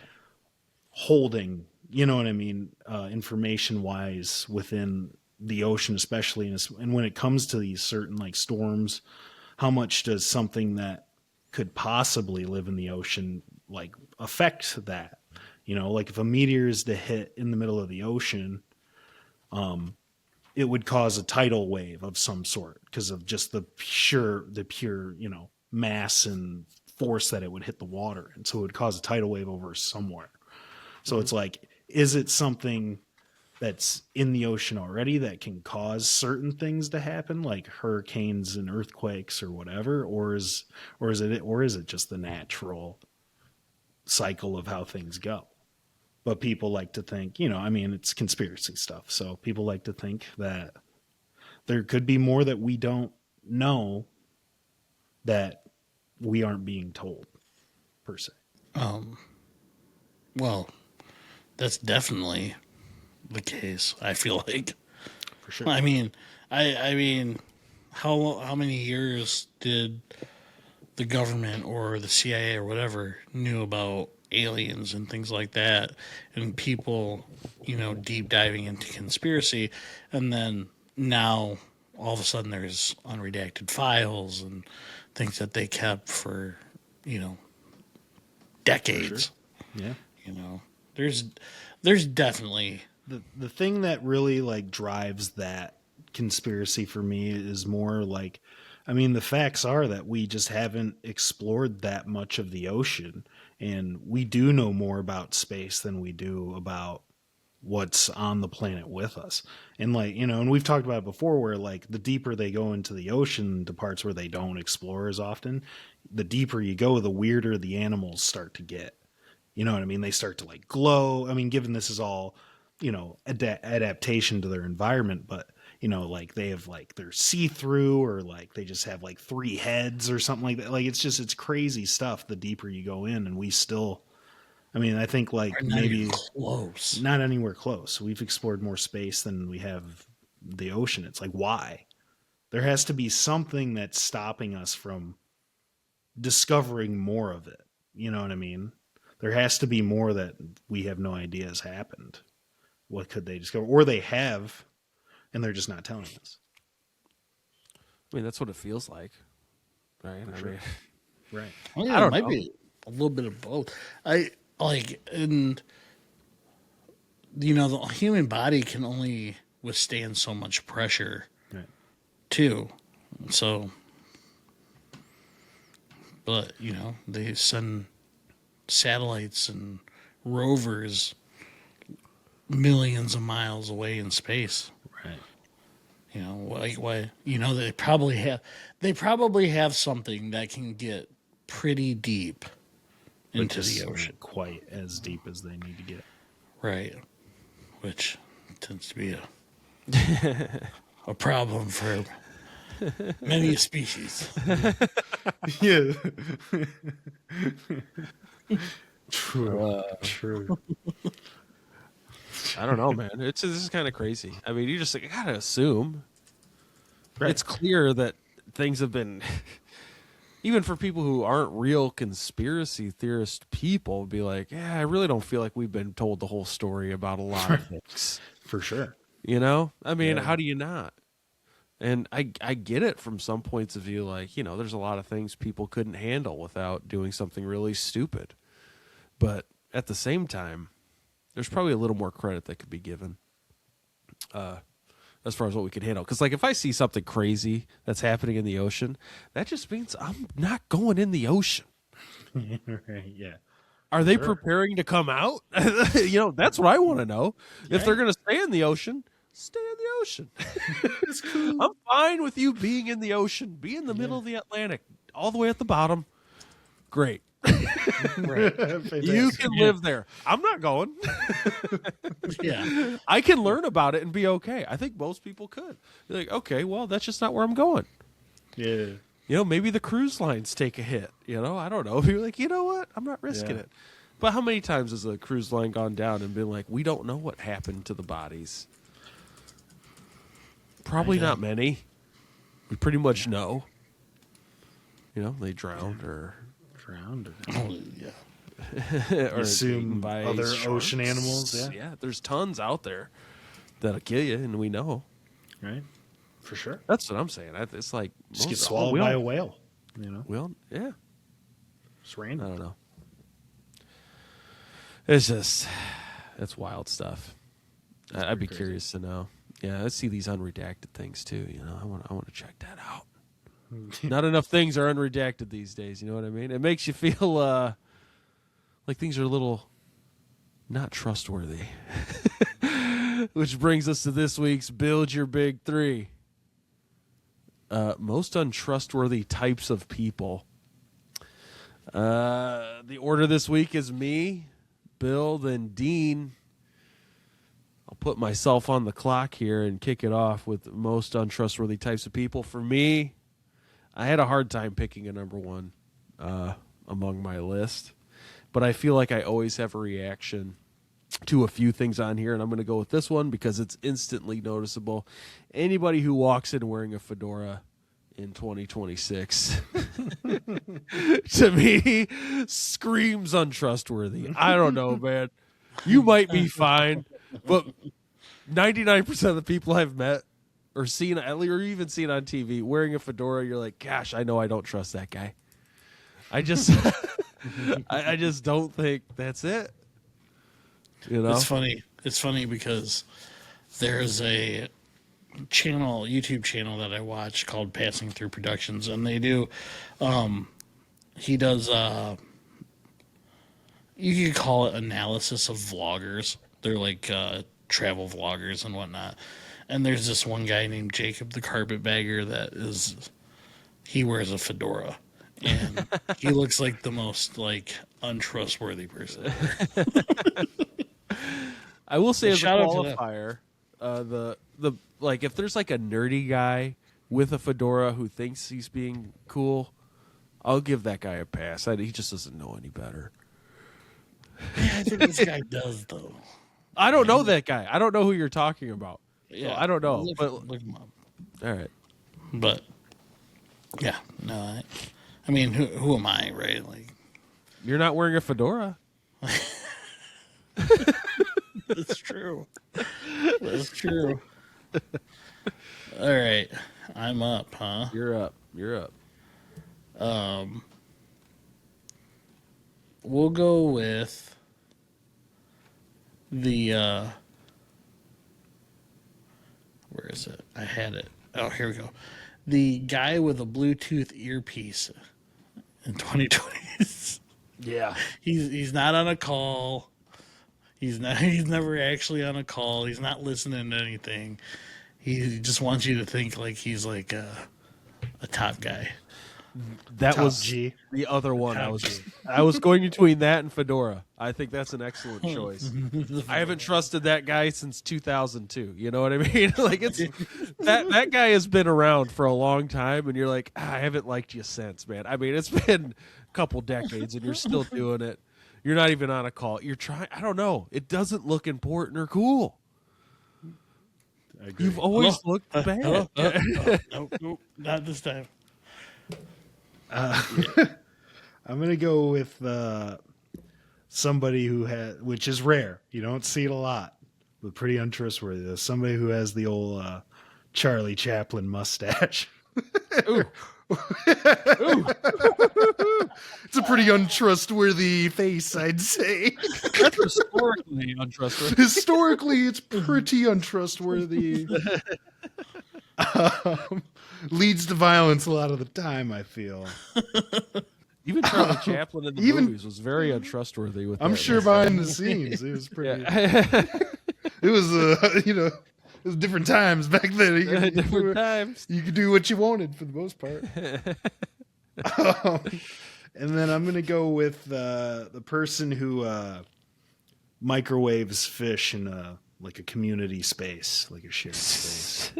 holding, you know what I mean, information wise within the ocean, especially. And when it comes to these certain like storms, how much does something that could possibly live in the ocean like affect that? Like if a meteor is to hit in the middle of the ocean, it would cause a tidal wave of some sort because of just the pure, mass and force that it would hit the water. And so it would cause a tidal wave over somewhere. So it's like, is it something that's in the ocean already that can cause certain things to happen, like hurricanes and earthquakes or whatever, or is it just the natural cycle of how things go? But people like to think, it's conspiracy stuff. So people like to think that there could be more that we don't know that we aren't being told, per se. Well, that's definitely the case. I feel like. For sure. I mean, how many years did the government or the CIA or whatever knew about aliens and things like that, and people, deep diving into conspiracy, and then now all of a sudden there's unredacted files and things that they kept for, decades. For sure. Yeah. There's definitely The thing that really like drives that conspiracy for me is more like, the facts are that we just haven't explored that much of the ocean, and we do know more about space than we do about what's on the planet with us. And like, and we've talked about it before where like the deeper they go into the ocean, the parts where they don't explore as often, the deeper you go, the weirder the animals start to get. You know what I mean? They start to like glow. Given this is all, adaptation to their environment, but like they have like they're see-through, or like they just have like 3 heads or something like that. Like it's crazy stuff the deeper you go in, and we still, I think like maybe close. not anywhere close. We've explored more space than we have the ocean. It's like, why? There has to be something that's stopping us from discovering more of it. You know what I mean? There has to be more that we have no idea has happened. What could they discover? Or they have, and they're just not telling us. That's what it feels like, right? Sure. Right. Well, yeah, it might be a little bit of both. The human body can only withstand so much pressure, Right. too. So, but they send satellites and rovers millions of miles away in space. Right. They probably have something that can get pretty deep into the ocean. Not quite as deep as they need to get. Right. Which tends to be a problem for many species. Yeah. True. I don't know, man. This is kind of crazy. You just gotta assume. Right. It's clear that things have been, even for people who aren't real conspiracy theorist people, be like, yeah, I really don't feel like we've been told the whole story about a lot of things. For sure. How do you not? And I get it from some points of view, like, there's a lot of things people couldn't handle without doing something really stupid. But at the same time, there's probably a little more credit that could be given as far as what we could handle. Because, like, if I see something crazy that's happening in the ocean, that just means I'm not going in the ocean. Right, yeah. Are they preparing to come out? That's what I want to know. Yeah. If they're going to stay in the ocean, stay in the ocean. It's cool. I'm fine with you being in the ocean. Be in the middle of the Atlantic, all the way at the bottom. Great. Right. You can live there. I'm not going. Yeah. I can learn about it and be okay. I think most people could. Be like, okay, well, that's just not where I'm going. Yeah. Maybe the cruise lines take a hit. I don't know. You're like, you know what? I'm not risking it. But how many times has a cruise line gone down and been like, we don't know what happened to the bodies? Probably not many. We pretty much know. They drowned or... Oh, yeah. or assume by other sharks. ocean animals. Yeah, there's tons out there that'll kill you, and we know. Right. For sure. That's what I'm saying. It's like Just get swallowed by a whale. Well, yeah. It's random. I don't know. It's wild stuff. I'd be curious to know. Yeah, let's see these unredacted things too. I want to check that out. Not enough things are unredacted these days. You know what I mean? It makes you feel like things are a little not trustworthy. Which brings us to this week's Build Your Big Three. Most untrustworthy types of people. The order this week is me, Bill, then Dean. I'll put myself on the clock here and kick it off with most untrustworthy types of people. For me, I had a hard time picking a number one among my list, but I feel like I always have a reaction to a few things on here, and I'm going to go with this one because it's instantly noticeable. Anybody who walks in wearing a fedora in 2026 to me screams untrustworthy. I don't know, man. You might be fine, but 99% of the people I've met or seen, or even seen on TV wearing a fedora, you're like, gosh, I know I don't trust that guy. I just I just don't think that's it. It's funny. It's funny because there's a YouTube channel that I watch called Passing Through Productions, and they do he does you could call it analysis of vloggers. They're like travel vloggers and whatnot. And there's this one guy named Jacob the Carpetbagger he wears a fedora. And he looks like the most untrustworthy person ever. I will say as a Shout out to them. qualifier, the if there's a nerdy guy with a fedora who thinks he's being cool, I'll give that guy a pass. He just doesn't know any better. Yeah, I think this guy does though. I don't know that guy. I don't know who you're talking about. Yeah, So I don't know. Look him up. All right. But yeah, no, I mean, who am I, right? You're not wearing a fedora. That's true. That's true. All right, I'm up, huh? You're up. We'll go with the where is it? I had it. Oh, here we go. The guy with a Bluetooth earpiece in 2020s. Yeah. He's not on a call. He's never actually on a call. He's not listening to anything. He just wants you to think he's a top guy. That Top was G. the other one. Top I was going between that and fedora. I think that's an excellent choice. I haven't trusted that guy since 2002. You know what I mean? It's that guy has been around for a long time, and you're like, I haven't liked you since, man. I mean, it's been a couple decades, and you're still doing it. You're not even on a call. You're trying. I don't know. It doesn't look important or cool. You've always looked bad. Nope, not this time. I'm going to go with somebody who has, which is rare. You don't see it a lot, but pretty untrustworthy. Somebody who has the old Charlie Chaplin mustache. Ooh. Ooh. It's a pretty untrustworthy face, I'd say. That's historically untrustworthy. Historically, it's pretty untrustworthy. Leads to violence a lot of the time, I feel. Even Charlie Chaplin in the movies was very untrustworthy with I'm that. sure behind the scenes, it was pretty. Yeah. It was, it was different times back then. Different times. You could do what you wanted for the most part. And then I'm going to go with the person who microwaves fish in a community space, like a shared space.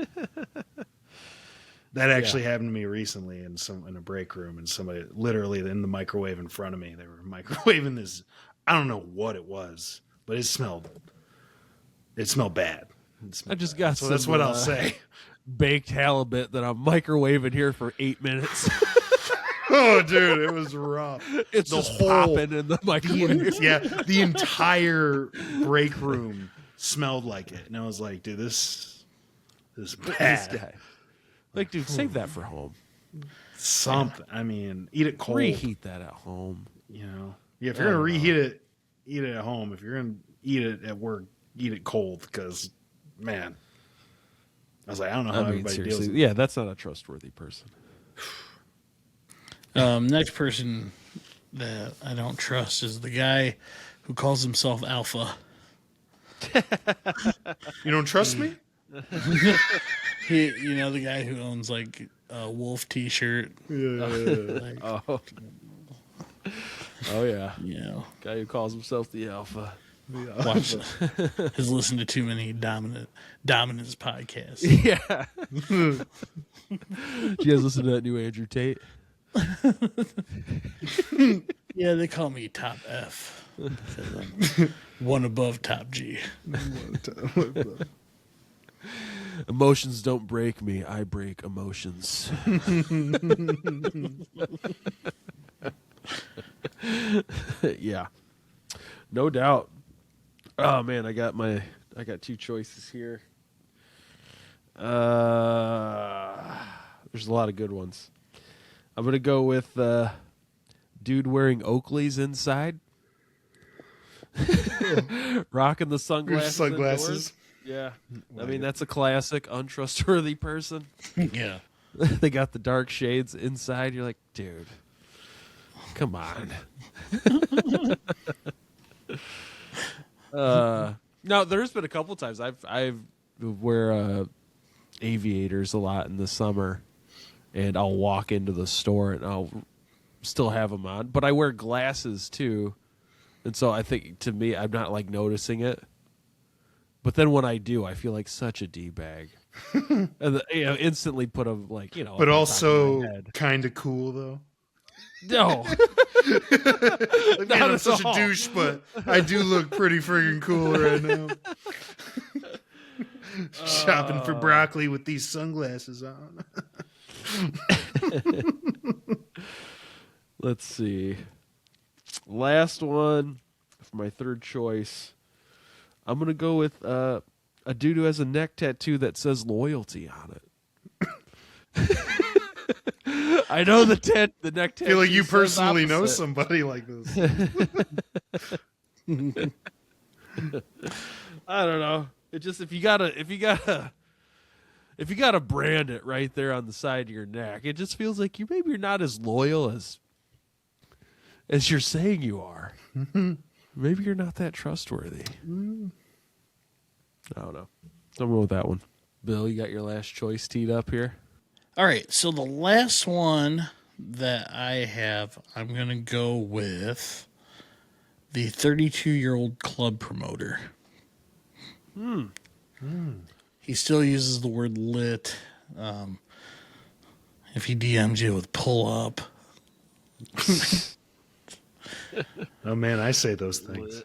That actually happened to me recently in a break room, and somebody literally in the microwave in front of me, they were microwaving this. I don't know what it was, but it smelled bad. I just got so that's what I'll say. Baked halibut that I'm microwaving here for 8 minutes. Oh, dude, it was rough. It's just popping in the microwave. The entire break room smelled like it, and I was like, dude, this is bad. This guy. Dude, save that for home. Something. I mean, eat it cold. Reheat that at home. Yeah, if you're gonna reheat it, eat it at home. If you're gonna eat it at work, eat it cold. Because, man, I was like, I don't know how I mean, everybody deals seriously, with yeah, that's not a trustworthy person. Next person that I don't trust is the guy who calls himself Alpha. You don't trust me? The guy who owns like a wolf T-shirt. Yeah. Like, Oh, oh yeah, guy guy who calls himself the Alpha. watch has listened to too many dominance podcasts. Yeah. Do you guys listen to that new Andrew Tate? Yeah, they call me Top F. One above Top G. Emotions don't break me. I break emotions. Yeah. No doubt. Oh man, I got two choices here. There's a lot of good ones. I'm gonna go with dude wearing Oakleys inside. Rocking the sunglasses. Sunglasses. Indoors. Yeah. I mean, that's a classic untrustworthy person. Yeah. They got the dark shades inside. You're like, dude, come on. No, there's been a couple times I've wear aviators a lot in the summer, and I'll walk into the store and I'll still have them on, but I wear glasses too, and so I think to me I'm not like noticing it. But then when I do, I feel like such a d-bag, and instantly put them like But on top of also my head. kind of cool though. No, Like, man, I'm at such all. a douche, but I do look pretty friggin' cool right now. Shopping for broccoli with these sunglasses on. Let's see. Last one for my third choice. I'm going to go with a dude who has a neck tattoo that says loyalty on it. I know the neck tattoo. I feel like you says personally know opposite. somebody like this. I don't know. It just if you gotta brand it right there on the side of your neck, it just feels like maybe you're not as loyal as you're saying you are. Maybe you're not that trustworthy. I don't know. I'll go with that one. Bill, you got your last choice teed up here? All right, so the last one that I have, I'm going to go with the 32-year-old club promoter. He still uses the word lit. If he DMs you with pull up. Oh man, I say those things.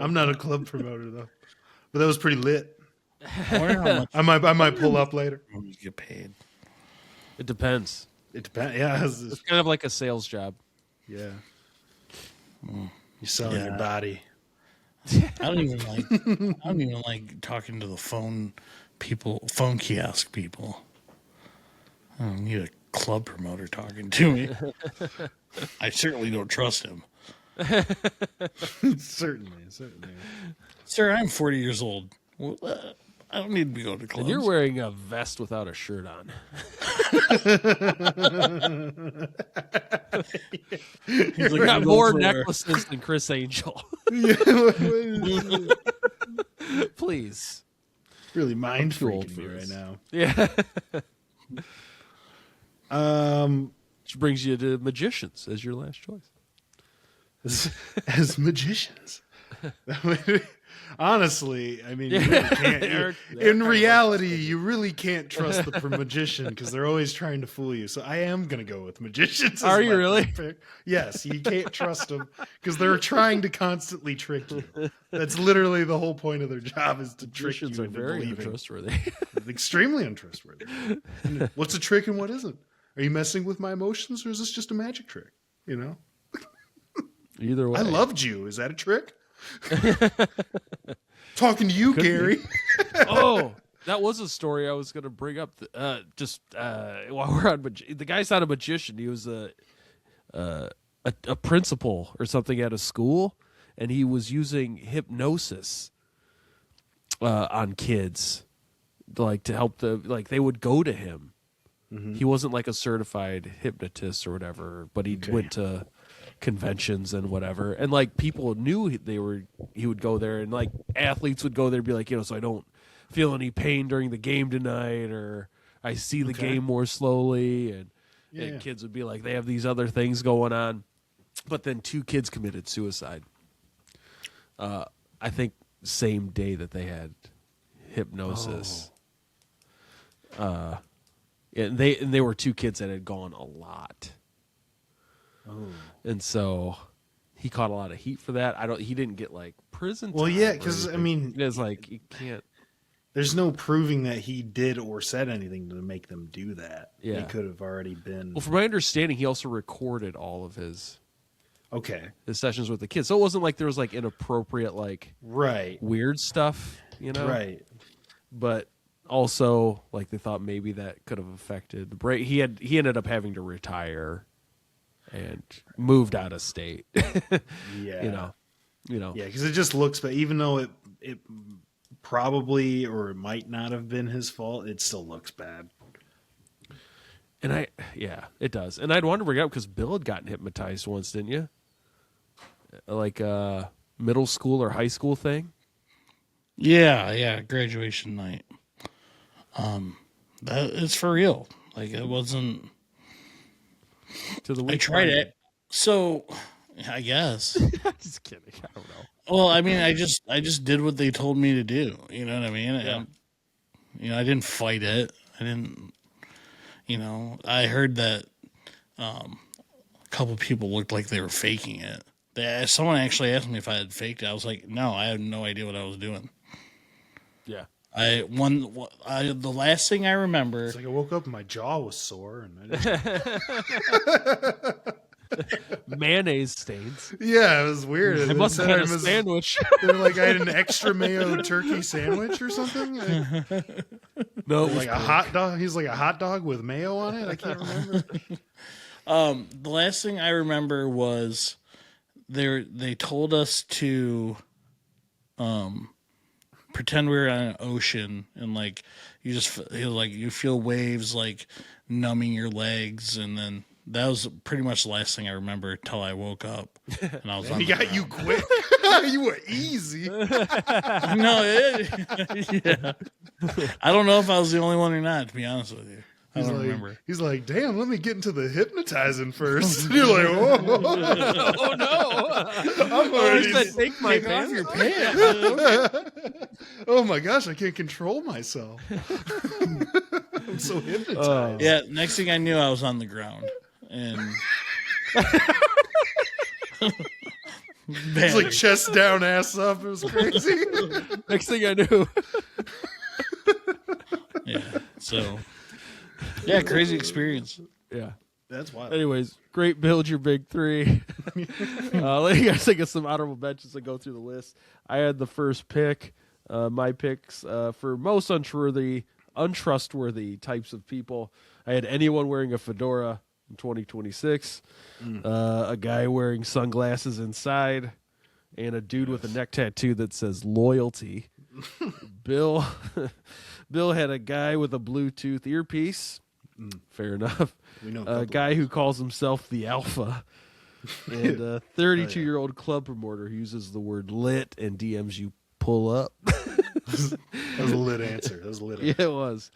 I'm not a club promoter though, but that was pretty lit. I wonder how much I might pull up later. you get paid. It depends. It depends. Yeah, It's kind of like a sales job. yeah. You're selling your body. I don't even like talking to the phone kiosk people. I don't need a club promoter talking to me. I certainly don't trust him. Certainly. Sir, I'm 40 years old. Well, I don't need to go to clubs. And you're wearing a vest without a shirt on. He's like, You got "I'm more going for a- necklaces than Chris Angel. Please. Really mind too old freaking for me right this. now. Yeah. Which brings you to magicians as your last choice. As magicians. Honestly, I mean, you really can't. They're In reality, you really can't trust the magician because they're always trying to fool you. So I am going to go with magicians. as Are you my really? pick. Yes, you can't trust them because they're trying to constantly trick you. That's literally the whole point of their job is to trick Magicians you are into very believing. untrustworthy. Extremely untrustworthy. What's a trick and what isn't? Are you messing with my emotions or is this just a magic trick? You know? Either way. I loved you. Is that a trick? Talking to you, Gary. Oh, that was a story I was going to bring up. Just while we're on, the guy's not a magician. He was a principal or something at a school, and he was using hypnosis on kids like to help they would go to him. He wasn't like a certified hypnotist or whatever, but he went to conventions and whatever, and like people knew he would go there, and like athletes would go there and be like, so I don't feel any pain during the game tonight, or I see the game more slowly, and kids would be like, they have these other things going on. But then 2 kids committed suicide. I think same day that they had hypnosis. And they were 2 kids that had gone a lot. Oh. And so he caught a lot of heat for that. He didn't get like prison time. Well, yeah, because I mean, it's like you can't. There's no proving that he did or said anything to make them do that. Yeah, they could have already been. Well, from my understanding, he also recorded all of his sessions with the kids, so it wasn't like there was like inappropriate, like weird stuff, right? But also, like they thought maybe that could have affected the break. He ended up having to retire and moved out of state. Yeah, because it just looks bad. Even though it probably or it might not have been his fault, it still looks bad. And it does. And I'd wanted to bring it up because Bill had gotten hypnotized once, didn't you? Like a middle school or high school thing. Yeah, graduation night. That it's for real. Like it wasn't. I tried it, so I guess. Just kidding. I don't know. Well, I mean, I just did what they told me to do. You know what I mean? Yeah. I didn't fight it. I didn't. I heard that a couple people looked like they were faking it. Someone actually asked me if I had faked it. I was like, no, I had no idea what I was doing. Yeah. The last thing I remember. It's like I woke up and my jaw was sore and I mayonnaise stains. Yeah, it was weird. I must have had a sandwich. They're like, I had an extra mayo turkey sandwich or something. No, like a hot dog. He's like a hot dog with mayo on it. I can't remember. The last thing I remember was they told us to pretend we were on an ocean, and like you feel waves like numbing your legs, and then that was pretty much the last thing I remember until I woke up and I was on. He got you quick. You were easy. No, yeah. I don't know if I was the only one or not. To be honest with you, I don't remember. He's like, damn, let me get into the hypnotizing first. And you're like, oh no! I'm already take my pants off your pants. Oh my gosh, I can't control myself. I'm so hypnotized. Yeah, next thing I knew, I was on the ground. And it's like chest down, ass up. It was crazy. Next thing I knew. Yeah, so crazy experience. Yeah. That's wild. Anyways, great build your big 3. Let you guys think of some honorable mentions and go through the list. I had the first pick. My picks for most untrustworthy types of people. I had anyone wearing a fedora in 2026, a guy wearing sunglasses inside, and a dude with a neck tattoo that says loyalty. Bill had a guy with a Bluetooth earpiece. Fair enough. We know a guy who calls himself the Alpha, and a 32-year-old club promoter who uses the word lit and DMs you pull up. That was a lit answer. Yeah, it was.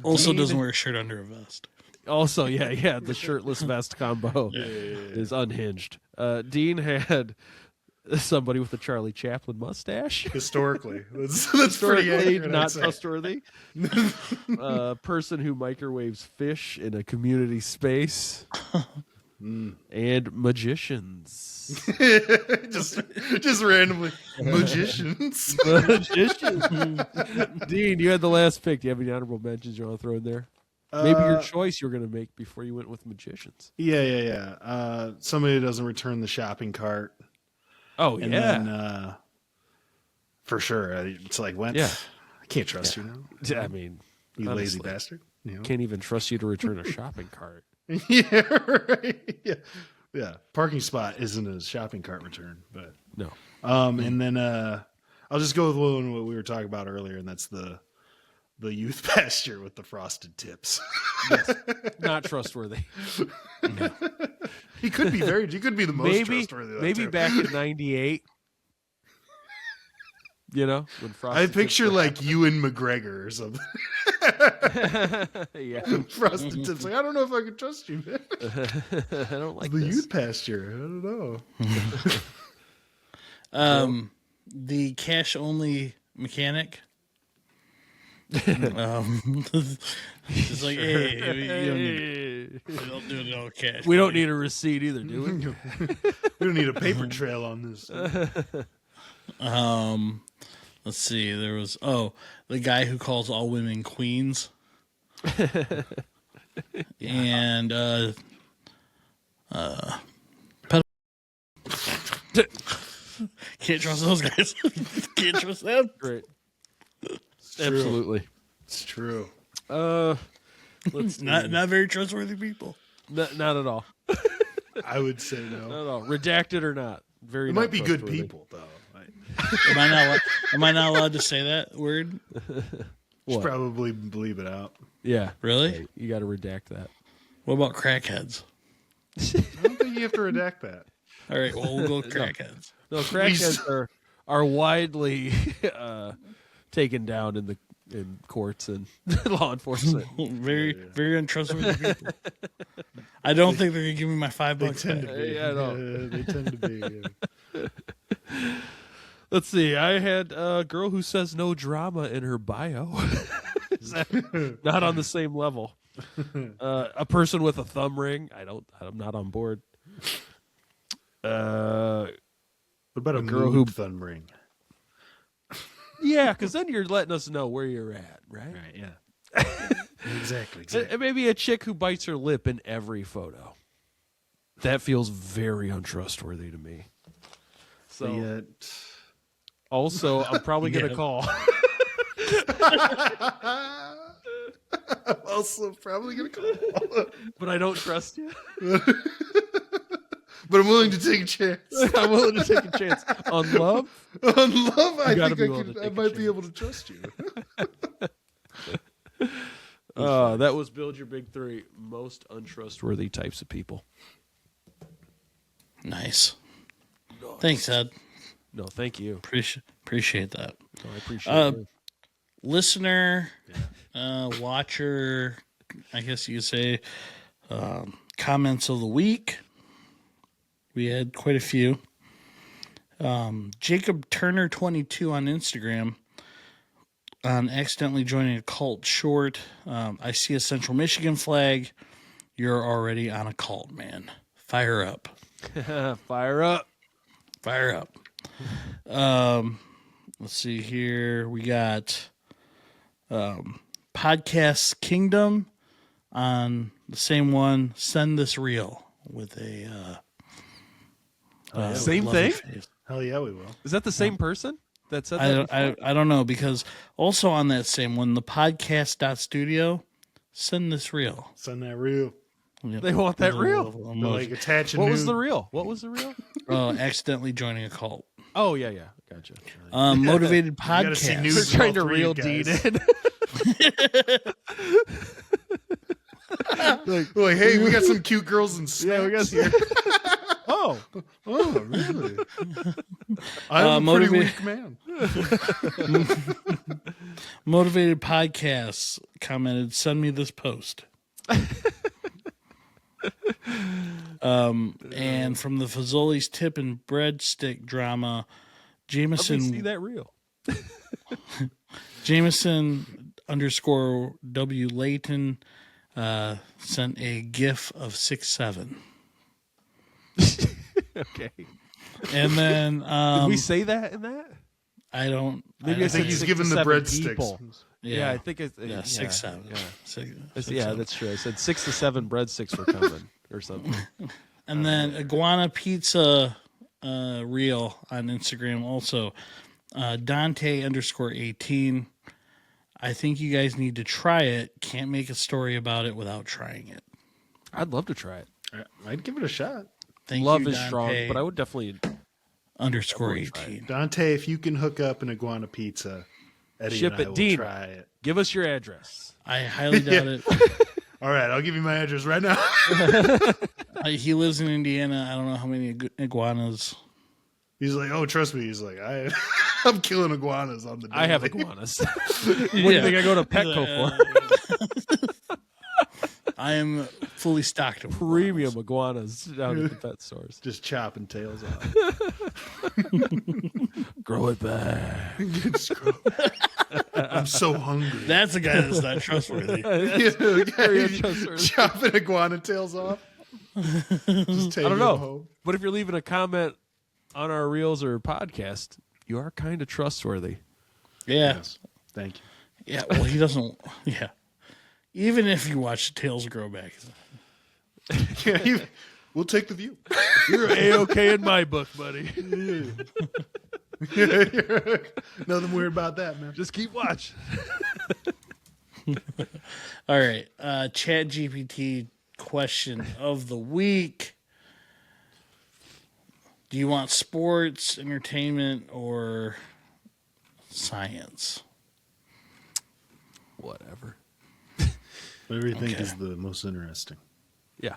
Also doesn't wear a shirt under a vest. Also, yeah, the shirtless vest combo is unhinged. Dean had somebody with a Charlie Chaplin mustache. Historically, that's pretty accurate, not trustworthy. Person who microwaves fish in a community space. And magicians. just randomly magicians. Dean, you had the last pick. Do you have any honorable mentions you want to throw in there? Maybe your choice you were going to make before you went with magicians. Yeah. Somebody who doesn't return the shopping cart. Oh, and yeah. Then, for sure. It's like, when? Yeah. I can't trust you now. I mean, you honestly, lazy bastard. Can't even trust you to return a shopping cart. Yeah, right. Yeah. Parking spot isn't a shopping cart return, but no. And then I'll just go with what we were talking about earlier, and that's the the youth pasture with the frosted tips. Yes. Not trustworthy. He could be the most trustworthy. of that Maybe too. back in '98. When I frosted picture tips were like Ewan McGregor or something. yeah. Frosted tips. Like, I don't know if I can trust you, man. I don't like The this. youth pasture. I don't know. The cash only mechanic. It's like, hey, we don't do no cash. We don't need a receipt either, do we? We don't need a paper trail on this. Let's see. There was the guy who calls all women queens, and can't trust those guys. Can't trust them. Great. Absolutely. It's true. Let's see. Not very trustworthy people. Not at all. I would say Not no. at all. Redacted or not. Very. It not might be good trustworthy. people, though. Am I not allowed to say that word? What? Should probably bleep it out. Yeah. Really? You got to redact that. What about crackheads? I don't think you have to redact that. All right, well, we'll go with crackheads. No, crackheads are widely taken down in courts and law enforcement. Very, very untrustworthy people. I don't think they're gonna give me my $5 They tend back. to be. Yeah, I know. They tend to be. Yeah. Let's see. I had a girl who says no drama in her bio. Is that not on the same level? A person with a thumb ring. I'm not on board. What about a girl mood who- thumb ring? Yeah, because then you're letting us know where you're at, right? Right. Yeah. Exactly. And maybe a chick who bites her lip in every photo. That feels very untrustworthy to me. So Yet, also, I'm probably going to call. I'm also probably gonna call. But I don't trust you. But I'm willing to take a chance. I'm willing to take a chance on love. On love, I gotta think be willing to I take a might be chance. able to trust you. That was Build Your Big Three. Most untrustworthy types of people. Nice. Thanks, Ed. No, thank you. Appreciate that. No, I appreciate it. Listener, watcher, I guess you could say, comments of the week. We had quite a few. Jacob Turner 22 on Instagram on accidentally joining a cult short. I see a Central Michigan flag. You're already on a cult, man. Fire up. Fire up. Fire up. Let's see here. We got Podcast Kingdom on the same one. Send this reel with a Same lovely thing? face. Hell yeah, we will. Is that the same person that said that? I don't know, because also on that same one, the podcast.studio, send this reel. Send that reel. Yep. They want that reel. They're like attach a What new. was the reel? What was the reel? Accidentally joining a cult. Oh, yeah. Gotcha. Motivated gotta see podcast. news. They're Who's trying all to three reel guys? Dean in. Like, hey, we got some cute girls and snacks. Yeah, we got here. Oh, Oh, really? I'm a pretty motivated- weak man. Motivated Podcasts commented, send me this post. And from the Fazoli's tip and breadstick drama, let me see Jameson that reel. Jameson _ W Layton sent a GIF of 6'7". Okay. And then Did we say that in that? I don't. Maybe I think he's giving the 6 to 7 breadsticks. people. Yeah, I think it's 6'7". Yeah. Six, Yeah, 7. that's true. I said 6 to 7 breadsticks were coming or something. And then Iguana Pizza reel on Instagram also. Dante _18. I think you guys need to try it. Can't make a story about it without trying it. I'd love to try it. I'd give it a shot. Thank Love you, is strong, Dante but I would definitely. _18. Dante, if you can hook up an iguana pizza, Eddie Ship and I it, will Dean. try it. Give us your address. I highly doubt it. All right, I'll give you my address right now. He lives in Indiana. I don't know how many iguanas. He's like, oh, trust me. He's like, I'm killing iguanas on the daily. I have iguanas. What do you think I go to Petco for? I am fully stocked of Premium iguanas down at the pet stores. Just chopping tails off. Grow it back. I'm so hungry. That's a guy that's not trustworthy. Very untrustworthy. Chopping iguana tails off. Just take I don't them know. home. But if you're leaving a comment on our reels or podcast, you are kind of trustworthy. Yeah. Yes. Thank you. Yeah. Well, he doesn't. Yeah. Even if you watch Tails Grow Back. Yeah, we'll take the view. You're A-okay in my book, buddy. Nothing weird about that, man. Just keep watching. All right. ChatGPT question of the week. Do you want sports, entertainment, or science? Whatever. Whatever you think Okay. is the most interesting. Yeah.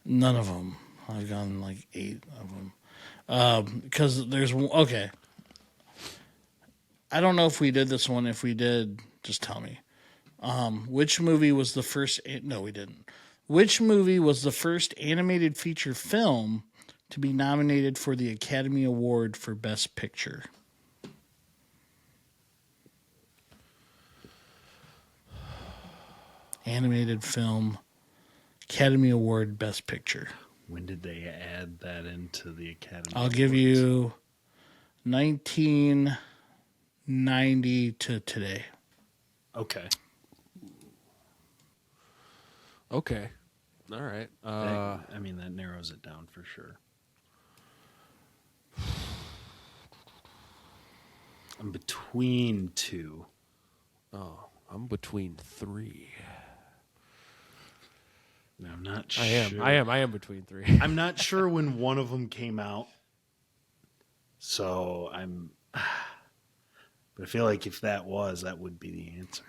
None of them. I've gone like 8 of them. Because there's one. Okay. I don't know if we did this one. If we did, just tell me. Which movie was the first? No, we didn't. Which movie was the first animated feature film to be nominated for the Academy Award for Best Picture? Animated film, Academy Award, Best Picture. When did they add that into the Academy? I'll give Awards? you 1990 to today. Okay. Okay. All right. I mean, that narrows it down for sure. I'm between 2. Oh, I'm between 3. No, I'm not sure. I am between 3. I'm not sure when one of them came out. So but I feel like if that would be the answer.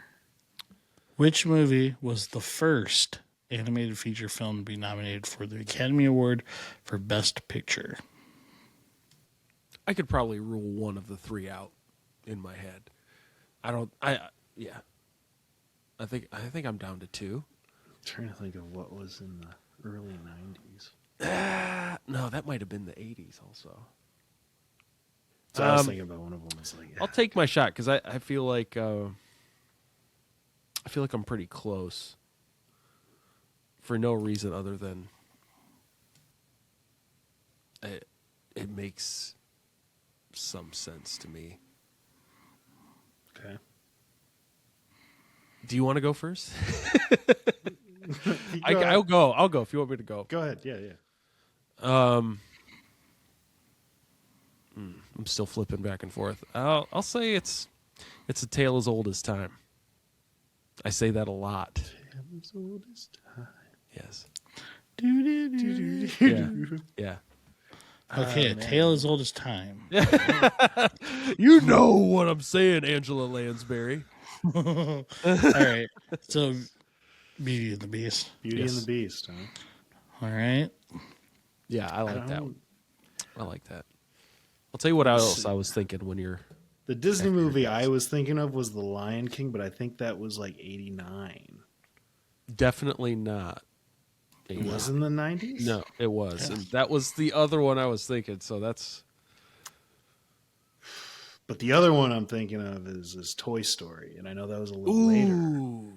Which movie was the first animated feature film to be nominated for the Academy Award for Best Picture? I could probably rule one of the 3 out in my head. Yeah. I think I'm down to 2. I'm trying to think of what was in the early 90s. No, that might have been the 80s also. So I was thinking about one of them. It's like, I'll take my shot because I feel like I'm pretty close for no reason other than it makes some sense to me. okay. Do you want to go first? Go I'll go. I'll go if you want me to go. Go ahead. Yeah. I'm still flipping back and forth. I'll say it's a tale as old as time. I say that a lot. As old as time. Yes. Do-do-do-do. Yeah. Okay, A Tale as Old as Time. You know what I'm saying, Angela Lansbury. All right. So, Beauty and the Beast. Beauty Yes. and the Beast. Huh? All right. Yeah, I like that don't- one. I like that. I'll tell you what else I was thinking when you're... The Disney movie I was thinking of was The Lion King, but I think that was like 89. Definitely not. It was in the 90s? No, it was. And that was the other one I was thinking, so that's... But the other one I'm thinking of is Toy Story, and I know that was a little later. Ooh.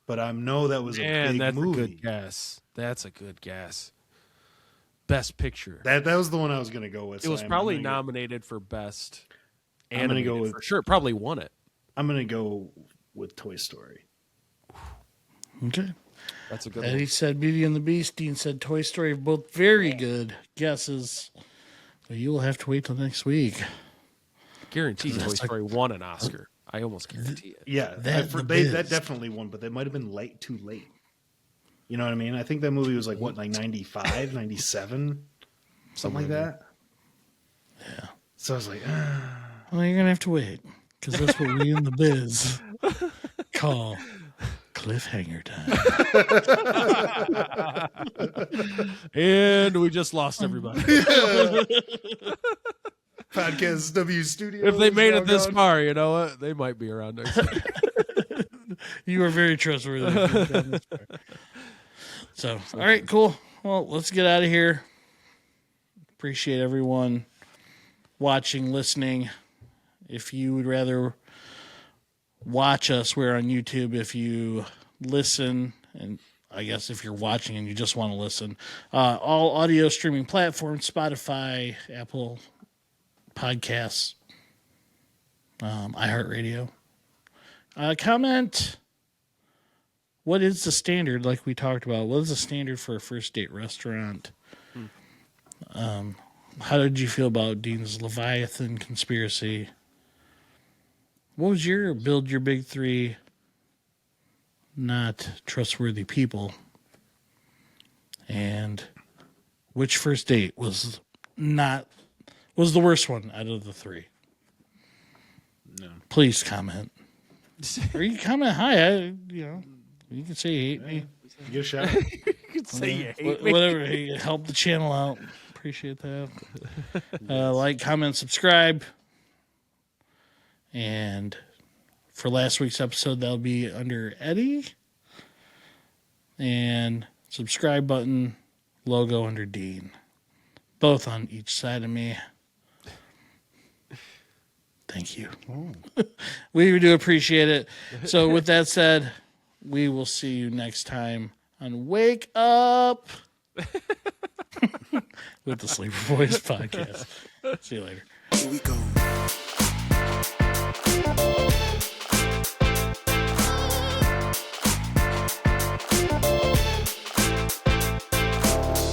But I know that was a Man, big that's movie. a good guess. That's a good guess. Best Picture. That was the one I was going to go with. It so was I'm probably gonna nominated for Best I'm gonna Animated go with- for sure. Probably won it. I'm going to go with Toy Story. Okay. That's a good Eddie one. said Beauty and the Beast. Dean said Toy Story. Both very good guesses. So you will have to wait till next week. Guaranteed Toy That's like- Story won an Oscar. I almost guarantee it. Yeah, That that Biz. definitely won, but they might have been too late. You know what I mean? I think that movie was like, 95, 97? Something like that? Yeah. So I was like, Well, you're going to have to wait because that's what we in the biz. call cliffhanger time. And we just lost everybody. Podcast W Studio. If they made is it this now gone. far, you know what? They might be around next week. You are very trustworthy. If you've gone this far. So, all right, cool. Well, let's get out of here. Appreciate everyone watching, listening. If you would rather watch us, we're on YouTube. If you listen, and I guess if you're watching and you just want to listen, all audio streaming platforms, Spotify, Apple Podcasts, iHeartRadio. Comment. What is the standard, like we talked about? What is the standard for a first date restaurant? How did you feel about Dean's Leviathan Conspiracy? What was your build your big three not trustworthy people? And which first date was the worst one out of the three? No. Please comment. Or you comment hi. You can say you hate me. You get a shout. You could say you hate me. Whatever. Hey, help the channel out. Appreciate that. Like, comment, subscribe. And for last week's episode, that'll be under Eddie. And subscribe button, logo under Dean. Both on each side of me. Thank you. We do appreciate it. So with that said, we will see you next time on Wake Up with the Sleeper Boys podcast. See you later. Here we go.